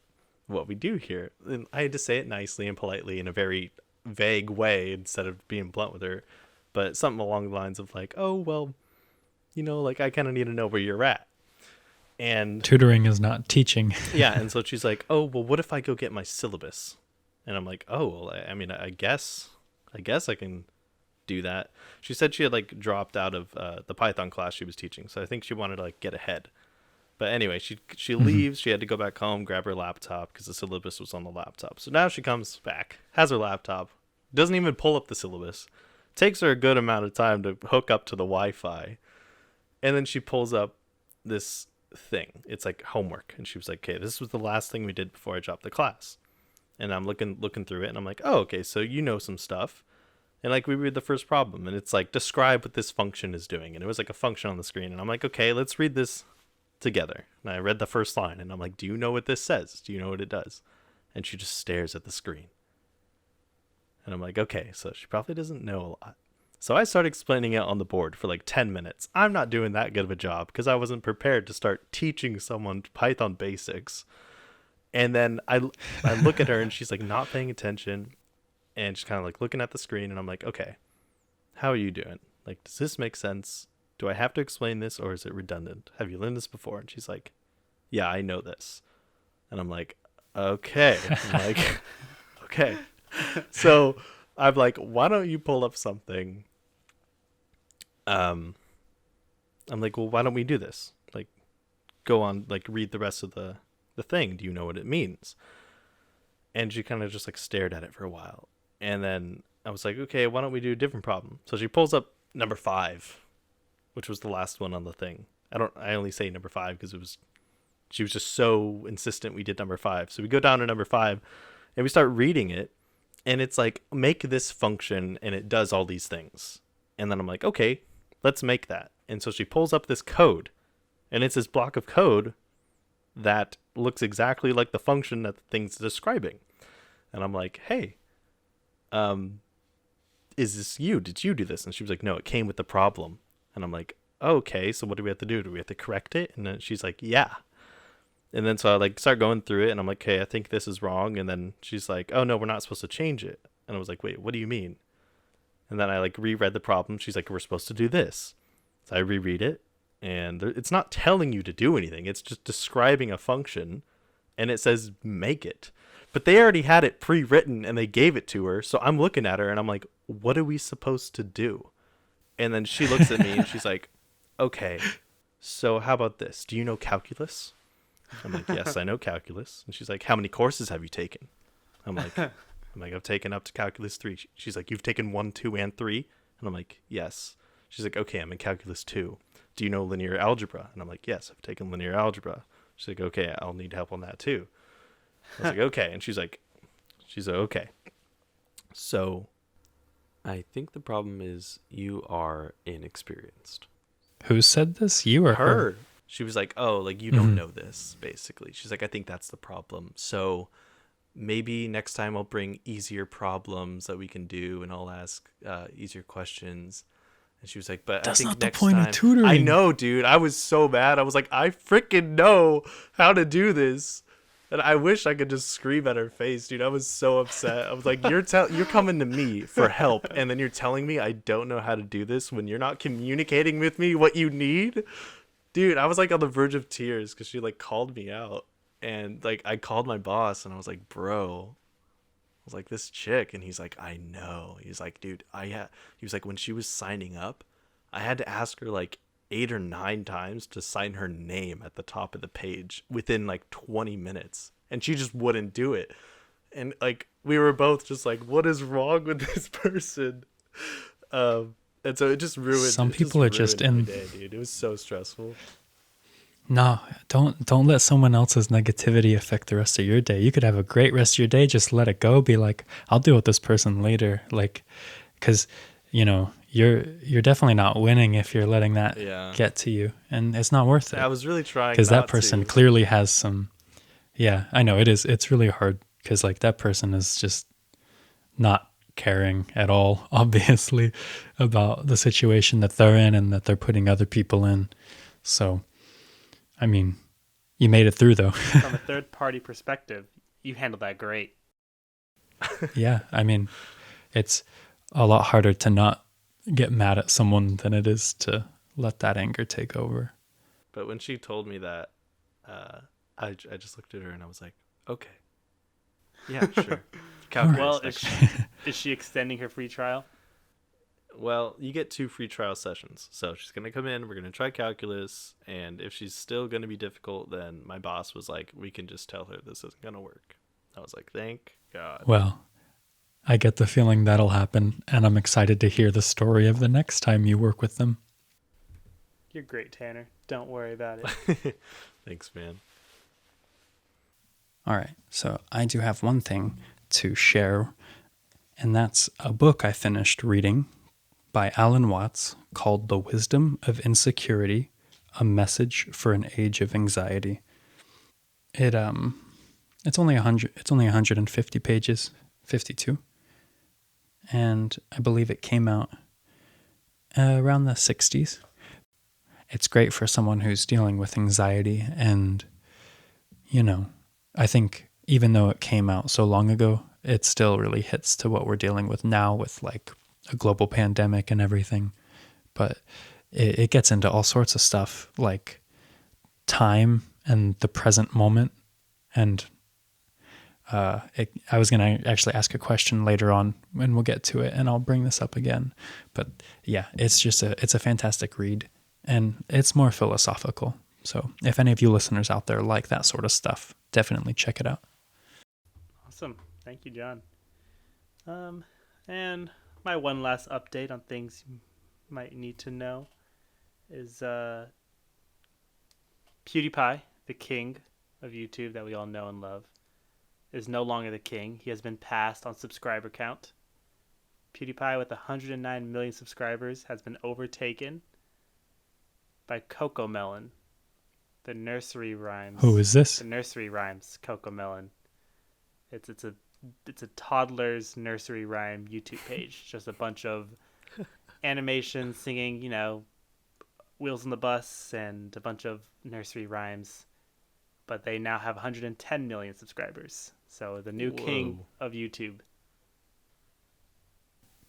what we do here. And I had to say it nicely and politely in a very vague way instead of being blunt with her, but something along the lines of like, oh, well, you know, like I kind of need to know where you're at. And tutoring is not teaching. Yeah. And so she's like, oh, well, what if I go get my syllabus? And I'm like, oh, well, I mean, I guess I can do that. She said she had like dropped out of the Python class she was teaching. So I think she wanted to like get ahead. But anyway, she leaves. She had to go back home, grab her laptop because the syllabus was on the laptop. So now she comes back, has her laptop, doesn't even pull up the syllabus. Takes her a good amount of time to hook up to the Wi-Fi. And then she pulls up this thing. It's like homework. And she was like, okay, this was the last thing we did before I dropped the class. And I'm looking through it, and I'm like, oh, okay, so you know some stuff. And like we read the first problem, and it's like, describe what this function is doing. And it was like a function on the screen. And I'm like, okay, let's read this together. And I read the first line, and I'm like, do you know what this says? Do you know what it does? And she just stares at the screen. And I'm like, okay, so she probably doesn't know a lot. So I started explaining it on the board for like 10 minutes. I'm not doing that good of a job because I wasn't prepared to start teaching someone Python basics. And then I look at her, and she's like not paying attention, and she's kind of like looking at the screen, and I'm like, okay, how are you doing? Like, does this make sense? Do I have to explain this, or is it redundant? Have you learned this before? And she's like, yeah, I know this. And I'm like, okay. Okay. So I'm like, why don't you pull up something? I'm like, well, why don't we do this? Like, go on, like, read the rest of the thing. Do you know what it means? And she kind of just like stared at it for a while. And then I was like, okay, why don't we do a different problem? So she pulls up number 5, which was the last one on the thing. I only say number 5 because she was just so insistent we did number 5. So we go down to number 5 and we start reading it, and it's like, make this function and it does all these things. And then I'm like, okay, let's make that. And so she pulls up this code, and it's this block of code that looks exactly like the function that the thing's describing. And I'm like, hey, is this you? Did you do this? And she was like, no, it came with the problem. And I'm like, okay, so what do we have to do? Do we have to correct it? And then she's like, yeah. And then so I like start going through it, and I'm like, okay, I think this is wrong. And then she's like, oh no, we're not supposed to change it. And I was like, wait, what do you mean? And then I like reread the problem. She's like, we're supposed to do this. So I reread it, and it's not telling you to do anything. It's just describing a function, and it says make it. But they already had it pre-written, and they gave it to her. So I'm looking at her, and I'm like, what are we supposed to do? And then she looks at me, and she's like, okay, so how about this? Do you know calculus? I'm like, yes, I know calculus. And she's like, how many courses have you taken? I'm like, I've taken up to calculus 3. She's like, you've taken 1, 2, and 3? And I'm like, yes. She's like, okay, I'm in calculus 2. Do you know linear algebra? And I'm like, yes, I've taken linear algebra. She's like, okay, I'll need help on that too. I was like, okay. And she's like, okay. So I think the problem is you are inexperienced. Who said this? You or her? she was like, oh, like you don't know this, basically. She's like, I think that's the problem. So maybe next time I'll bring easier problems that we can do, and I'll ask easier questions. And she was like, but That's I think not the next point time. of tutoring. I know, dude. I was so mad. I was like, I freaking know how to do this. And I wish I could just scream at her face, dude. I was so upset. I was like, you're coming to me for help, and then you're telling me I don't know how to do this when you're not communicating with me what you need? Dude, I was like on the verge of tears because she like called me out. And like I called my boss and I was like, bro, was like, this chick. And he's like, I know. He's like, dude, he was like, when she was signing up, I had to ask her like 8 or 9 times to sign her name at the top of the page within like 20 minutes. And she just wouldn't do it. And like, we were both just like, what is wrong with this person? And so it just ruined. Some people are just my in. day, dude. It was so stressful. No, don't let someone else's negativity affect the rest of your day. You could have a great rest of your day. Just let it go. Be like, I'll deal with this person later. Like, because you're definitely not winning if you're letting that get to you, and it's not worth it. I was really trying because that not person to. clearly has some. Yeah, I know it is. It's really hard because like that person is just not caring at all, obviously, about the situation that they're in and that they're putting other people in. So, I mean, you made it through though. From a third-party perspective, you handled that great. Yeah, I mean, it's a lot harder to not get mad at someone than it is to let that anger take over. But when she told me that, I just looked at her and I was like, okay. Yeah, sure. Well, is she extending her free trial? Well, you get 2 free trial sessions. So she's going to come in, we're going to try calculus, and if she's still going to be difficult, then my boss was like, we can just tell her this isn't going to work. I was like, thank God. Well, I get the feeling that'll happen, and I'm excited to hear the story of the next time you work with them. You're great, Tanner. Don't worry about it. Thanks, man. All right, so I do have one thing to share, and that's a book I finished reading by Alan Watts called The Wisdom of Insecurity, A Message for an Age of Anxiety. It's only 150 pages, 52. And I believe it came out around the 60s. It's great for someone who's dealing with anxiety, and I think even though it came out so long ago, it still really hits to what we're dealing with now with like a global pandemic and everything. But it gets into all sorts of stuff like time and the present moment. And I was going to actually ask a question later on and we'll get to it and I'll bring this up again. But yeah, it's a fantastic read and it's more philosophical. So if any of you listeners out there like that sort of stuff, definitely check it out. Awesome. Thank you, John. And my one last update on things you might need to know is PewDiePie, the king of YouTube that we all know and love, is no longer the king. He has been passed on subscriber count. PewDiePie with 109 million subscribers has been overtaken by Cocomelon, the nursery rhymes. Who is this? The nursery rhymes Cocomelon. It's a toddler's nursery rhyme YouTube page. Just a bunch of animations singing, Wheels on the Bus and a bunch of nursery rhymes. But they now have 110 million subscribers. So the new king of YouTube.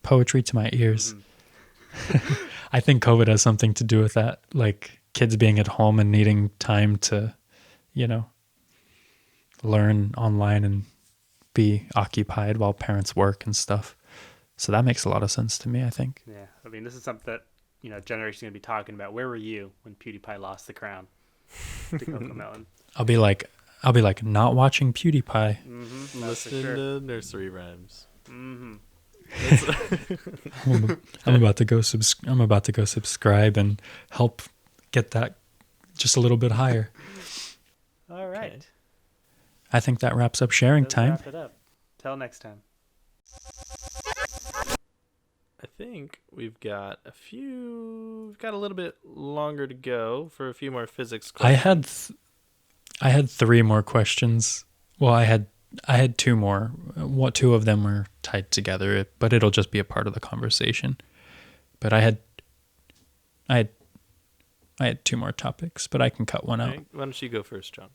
Poetry to my ears. Mm-hmm. I think COVID has something to do with that. Like kids being at home and needing time to, learn online and be occupied while parents work and stuff. So that makes a lot of sense to me, I think. Yeah. I mean, this is something that, generation's going to be talking about. Where were you when PewDiePie lost the crown to Cocomelon? I'll be like not watching PewDiePie. Mm-hmm. Listen to nursery rhymes. Mm-hmm. I'm about to go subscribe and help get that just a little bit higher. All right. Okay. I think that wraps up sharing Let's time. wrap it up. Till next time. I think we've got a little bit longer to go for a few more physics questions. I had 3 more questions. Well, I had 2 more. Two of them were tied together, but it'll just be a part of the conversation. But I had 2 more topics, but I can cut one out. Right, why don't you go first, Jon?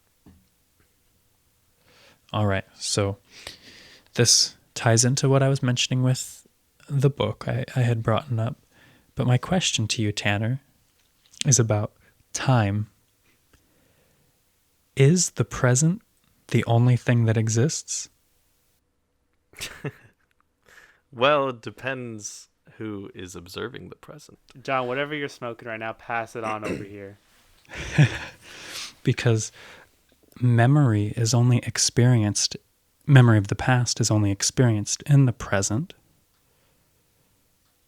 All right. So this ties into what I was mentioning with the book I had brought up. But my question to you, Tanner, is about time. Is the present the only thing that exists? Well, it depends who is observing the present. Jon, whatever you're smoking right now, pass it on over here. Because memory of the past is only experienced in the present,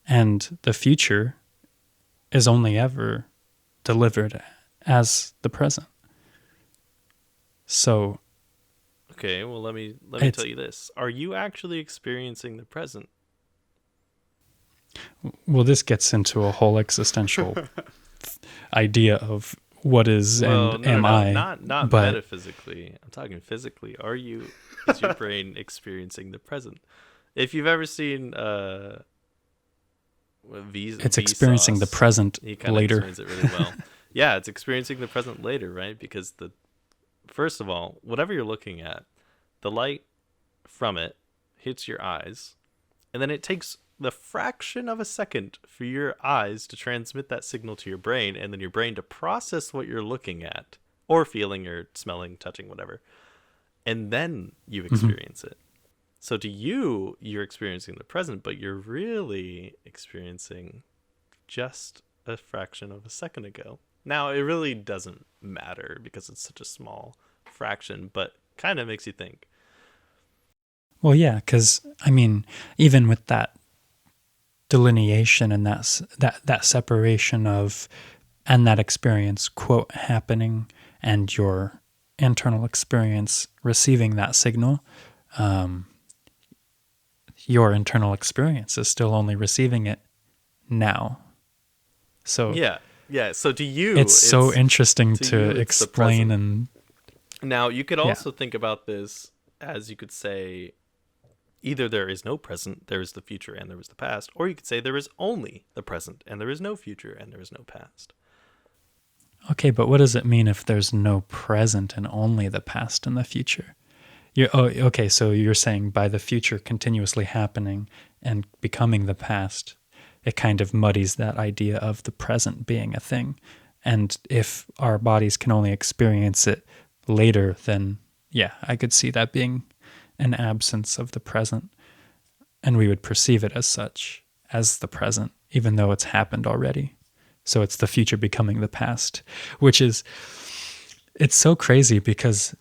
and the future is only ever delivered as the present. So, okay, well let me tell you this. Are you actually experiencing the present? well, this gets into a whole existential idea of what is am I? Not but metaphysically. I'm talking physically. Is your brain experiencing the present? If you've ever seen it's experiencing the present he kind of later. explains it really well. Yeah, it's experiencing the present later, right? Because first of all, whatever you're looking at, the light from it hits your eyes, and then it takes the fraction of a second for your eyes to transmit that signal to your brain, and then your brain to process what you're looking at, or feeling, or smelling, touching, whatever. And then you experience it. So to you, you're experiencing the present, but you're really experiencing just a fraction of a second ago. Now, it really doesn't matter because it's such a small fraction, but kind of makes you think. Well, yeah, because, I mean, even with that delineation and that separation of, and that experience, quote, happening, and your internal experience receiving that signal, your internal experience is still only receiving it now. So yeah. So to you, it's so interesting to it's explain. And now you could also think about this as, you could say, either there is no present, there is the future, and there is the past, or you could say there is only the present, and there is no future, and there is no past. Okay, but what does it mean if there's no present and only the past and the future? Okay, so you're saying by the future continuously happening and becoming the past, it kind of muddies that idea of the present being a thing. And if our bodies can only experience it later, then yeah, I could see that being an absence of the present. And we would perceive it as such, as the present, even though it's happened already. So it's the future becoming the past, it's so crazy because,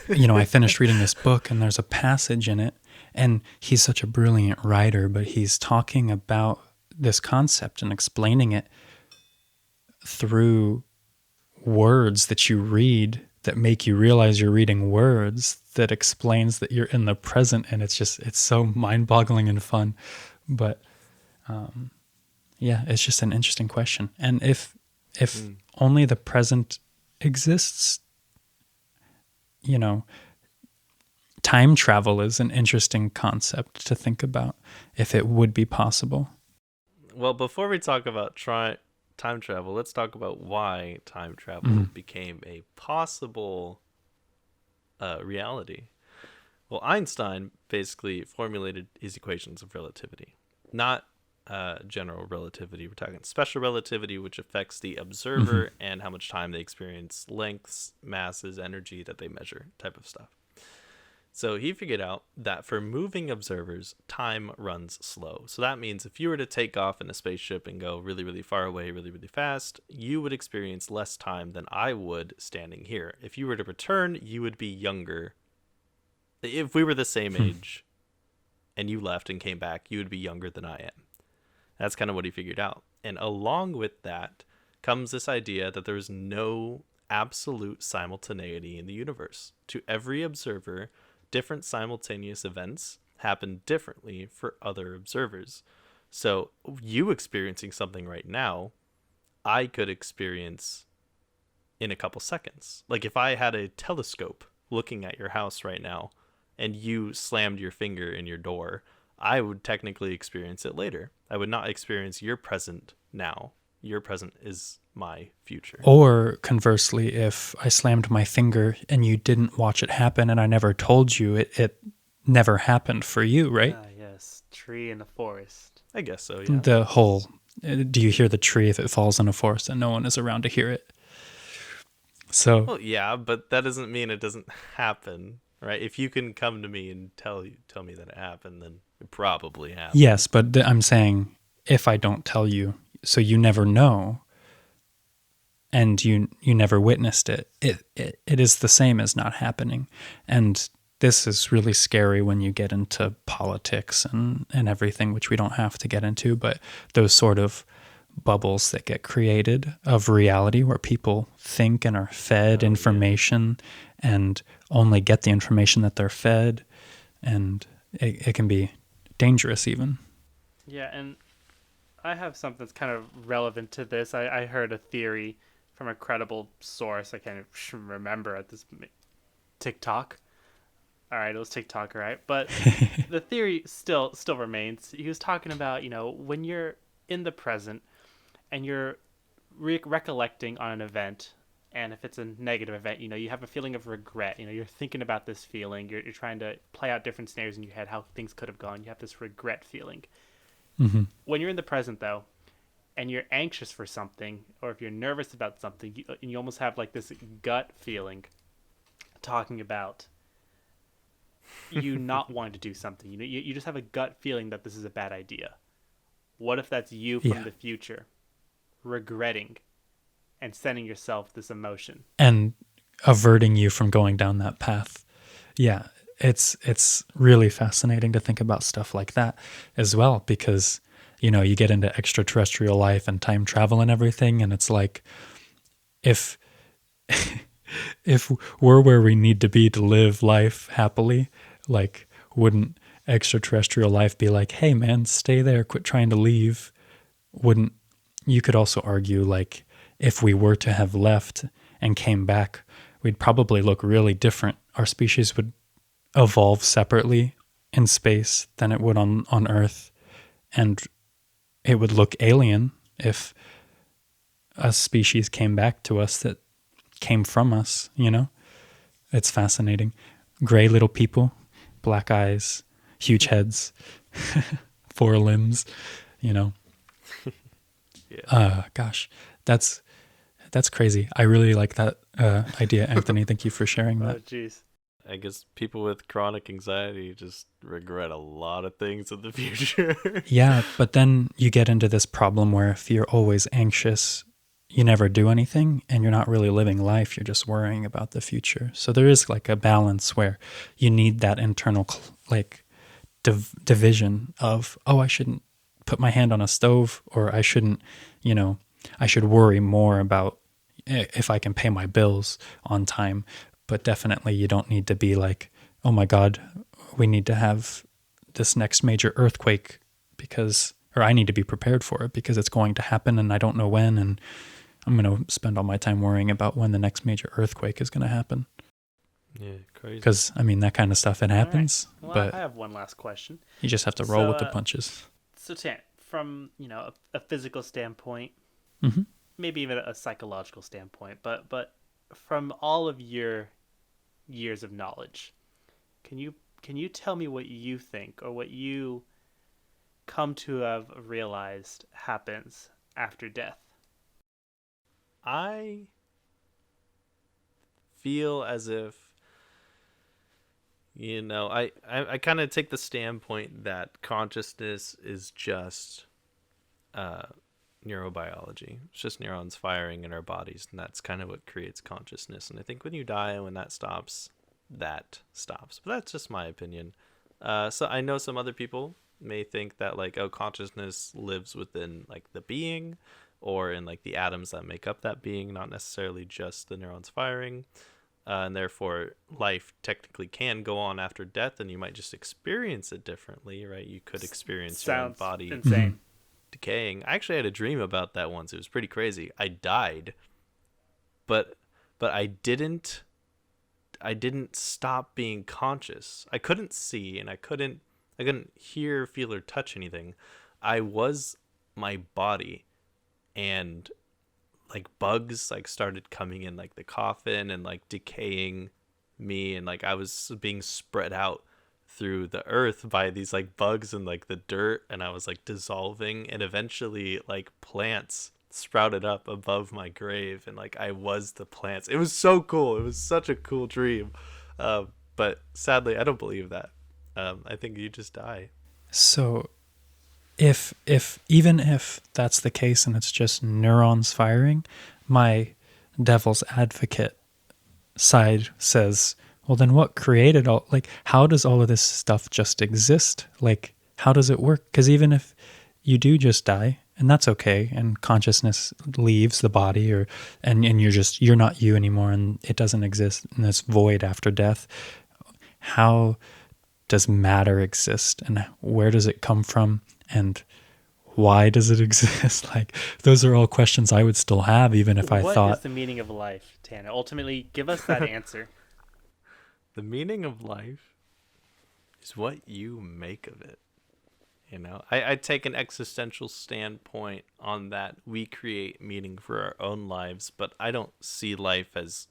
I finished reading this book and there's a passage in it, and he's such a brilliant writer, but he's talking about this concept and explaining it through words that you read that make you realize you're reading words that explains that you're in the present. And it's so mind-boggling and fun. But, yeah, it's just an interesting question. And if only the present exists, time travel is an interesting concept to think about, if it would be possible. Well, before we talk about time travel, let's talk about why time travel became a possible reality. Well, Einstein basically formulated his equations of relativity, not general relativity. We're talking special relativity, which affects the observer and how much time they experience, lengths, masses, energy that they measure, type of stuff. So he figured out that for moving observers, time runs slow. So that means if you were to take off in a spaceship and go really, really far away, really, really fast, you would experience less time than I would standing here. If you were to return, you would be younger. If we were the same age and you left and came back, you would be younger than I am. That's kind of what he figured out. And along with that comes this idea that there is no absolute simultaneity in the universe. To every observer, different simultaneous events happen differently for other observers. So you experiencing something right now, I could experience in a couple seconds. Like if I had a telescope looking at your house right now and you slammed your finger in your door, I would technically experience it later. I would not experience your present now. Your present is my future. Or conversely, if I slammed my finger and you didn't watch it happen and I never told you, it never happened for you, right? Ah, yes, tree in the forest. I guess so, yeah. The whole, do you hear the tree if it falls in a forest and no one is around to hear it? So, Well, yeah, but that doesn't mean it doesn't happen, right? If you can come to me and tell me that it happened, then it probably happened. yes, but I'm saying if I don't tell you, so you never know, and you never witnessed it, it is the same as not happening. And this is really scary when you get into politics and everything, which we don't have to get into, but those sort of bubbles that get created of reality where people think and are fed information and only get the information that they're fed, and it can be dangerous even. Yeah, and I have something that's kind of relevant to this. I heard a theory from a credible source. I can't remember at this TikTok. All right, it was TikTok, right? But the theory still remains. He was talking about, when you're in the present and you're recollecting on an event, and if it's a negative event, you have a feeling of regret. You're thinking about this feeling. You're trying to play out different scenarios in your head, how things could have gone. You have this regret feeling. Mm-hmm. When you're in the present, though, and you're anxious for something, or if you're nervous about something, you almost have like this gut feeling talking about you not wanting to do something. You just have a gut feeling that this is a bad idea. What if that's you from the future regretting and sending yourself this emotion and averting you from going down that path? Yeah, it's really fascinating to think about stuff like that as well, because you get into extraterrestrial life and time travel and everything, and it's like if if we're where we need to be to live life happily, like wouldn't extraterrestrial life be like, hey man, stay there, quit trying to leave? Wouldn't you could also argue like if we were to have left and came back, we'd probably look really different. Our species would evolve separately in space than it would on Earth, and it would look alien if a species came back to us that came from us, It's fascinating. Gray little people, black eyes, huge heads, 4 limbs, Yeah. Gosh, that's crazy. I really like that idea, Anthony. Thank you for sharing Oh, that. jeez. I guess people with chronic anxiety just regret a lot of things in the future. Yeah, but then you get into this problem where if you're always anxious, you never do anything and you're not really living life. You're just worrying about the future. So there is like a balance where you need that internal division of, oh, I shouldn't put my hand on a stove, or I shouldn't, I should worry more about if I can pay my bills on time. But definitely you don't need to be like, oh my God, we need to have this next major earthquake or I need to be prepared for it because it's going to happen and I don't know when, and I'm going to spend all my time worrying about when the next major earthquake is going to happen. Yeah, crazy. Because, that kind of stuff, it happens, All right. Well, but I have one last question. you just have to roll So, with the punches. So, Tant, from, a physical standpoint, Mm-hmm. maybe even a psychological standpoint, but from all of your years of knowledge, can you tell me what you think or what you come to have realized happens after death? I feel as if, I kind of take the standpoint that consciousness is just neurobiology. It's just neurons firing in our bodies, and that's kind of what creates consciousness. And I think when you die and when that stops. But that's just my opinion. So I know some other people may think that like, oh, consciousness lives within like the being or in like the atoms that make up that being, not necessarily just the neurons firing. and therefore life technically can go on after death, and you might just experience it differently, right? You could experience your own Sounds body insane. decaying. I actually had a dream about that once. It was pretty crazy. I died, but I didn't stop being conscious. I couldn't see, and I couldn't hear, feel, or touch anything. I was my body, and like bugs like started coming in like the coffin and like decaying me, and like I was being spread out through the earth by these like bugs and like the dirt, and I was like dissolving, and eventually like plants sprouted up above my grave, and like I was the plants. It was so cool. It was such a cool dream. But sadly I don't believe that. I think you just die. So if even if that's the case and it's just neurons firing, my devil's advocate side says, well, then what created all, like, how does all of this stuff just exist? Like, how does it work? Because even if you do just die, and that's okay, and consciousness leaves the body, and you're not you anymore, and it doesn't exist in this void after death, how does matter exist, and where does it come from, and why does it exist? Like, those are all questions I would still have, even if I What thought... is the meaning of life, Tana? Ultimately, give us that answer. The meaning of life is what you make of it. You know, I take an existential standpoint on that. We create meaning for our own lives, but I don't see life as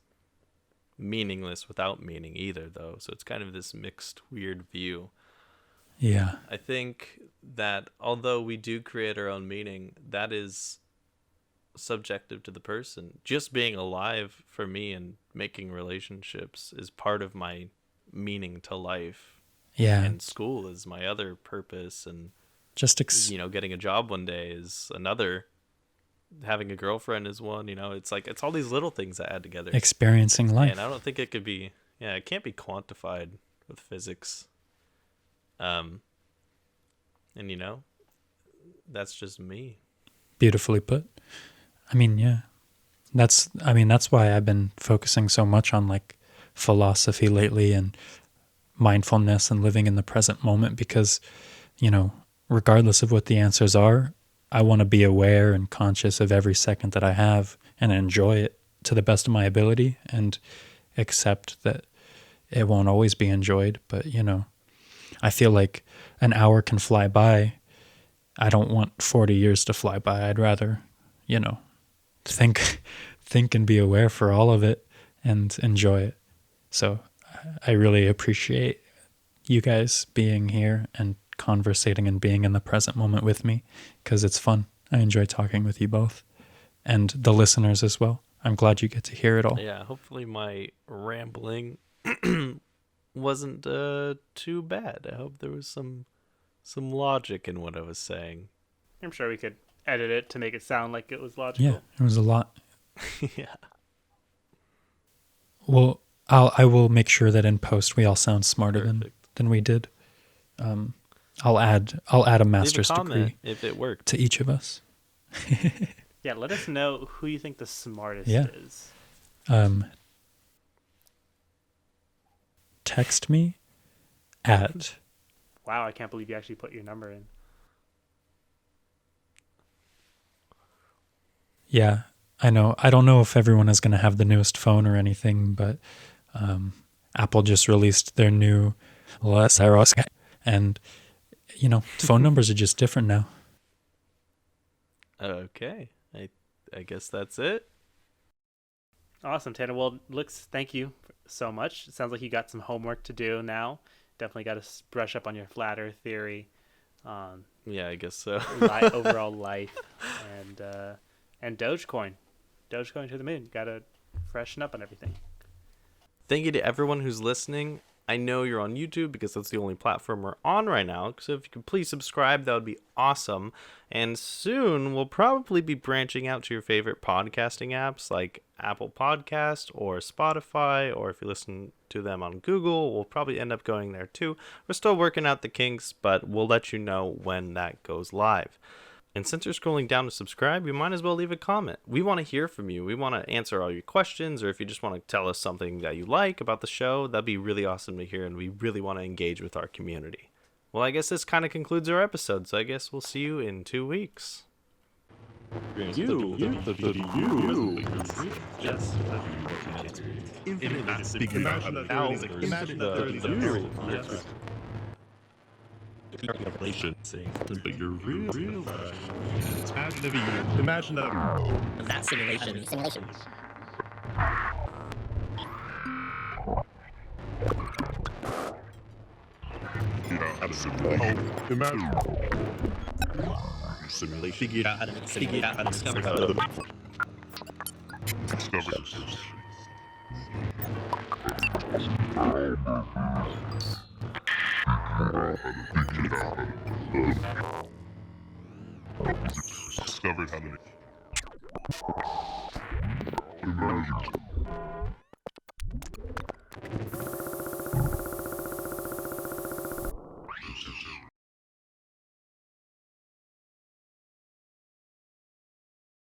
meaningless without meaning either, though. So it's kind of this mixed, weird view. Yeah. I think that although we do create our own meaning, that is subjective to the person. Just being alive for me and making relationships is part of my meaning to life. Yeah. And school is my other purpose, and Just getting a job one day is another. Having a girlfriend is one. It's like it's all these little things that add together. experiencing life. And I don't think it could be. Yeah, it can't be quantified with physics. And that's just me. Beautifully put. I mean, yeah. That's why I've been focusing so much on like philosophy lately and mindfulness and living in the present moment, because, regardless of what the answers are, I want to be aware and conscious of every second that I have and enjoy it to the best of my ability, and accept that it won't always be enjoyed. But, I feel like an hour can fly by. I don't want 40 years to fly by. I'd rather, think and be aware for all of it and enjoy it. So I really appreciate you guys being here and conversating and being in the present moment with me, because it's fun. I enjoy talking with you both, and the listeners as well. I'm glad you get to hear it all. Yeah, hopefully my rambling wasn't too bad. I hope there was some logic in what I was saying. I'm sure we could edit it to make it sound like it was logical. Yeah, it was a lot. Yeah. Well, I will make sure that in post we all sound smarter than we did. I'll add a master's Leave a comment degree if it worked to each of us. Yeah, let us know who you think the smartest Yeah. is. Text me at... Wow, I can't believe you actually put your number in. Yeah, I know. I don't know if everyone is going to have the newest phone or anything, but Apple just released their new and phone numbers are just different now. Okay. I guess that's it. Awesome, Tanner. Well, thank you so much. It sounds like you got some homework to do now. Definitely got to brush up on your flat earth theory, Yeah, I guess so. overall life, and Dogecoin to the moon. Got to freshen up on everything. Thank you to everyone who's listening. I know you're on YouTube because that's the only platform we're on right now. So if you could please subscribe, that would be awesome. And soon we'll probably be branching out to your favorite podcasting apps like Apple Podcast or Spotify, or if you listen to them on Google, we'll probably end up going there too. We're still working out the kinks, but we'll let you know when that goes live. And since you're scrolling down to subscribe, you might as well leave a comment. We want to hear from you. We want to answer all your questions, or if you just want to tell us something that you like about the show, that'd be really awesome to hear, and we really want to engage with our community. Well, I guess this kind of concludes our episode, so I guess we'll see you in 2 weeks. Yes. Imagine that but you're real. Imagine that. That simulation. Yeah, absolutely. Imagine. Simulation. Figured out how to discover Discovered how to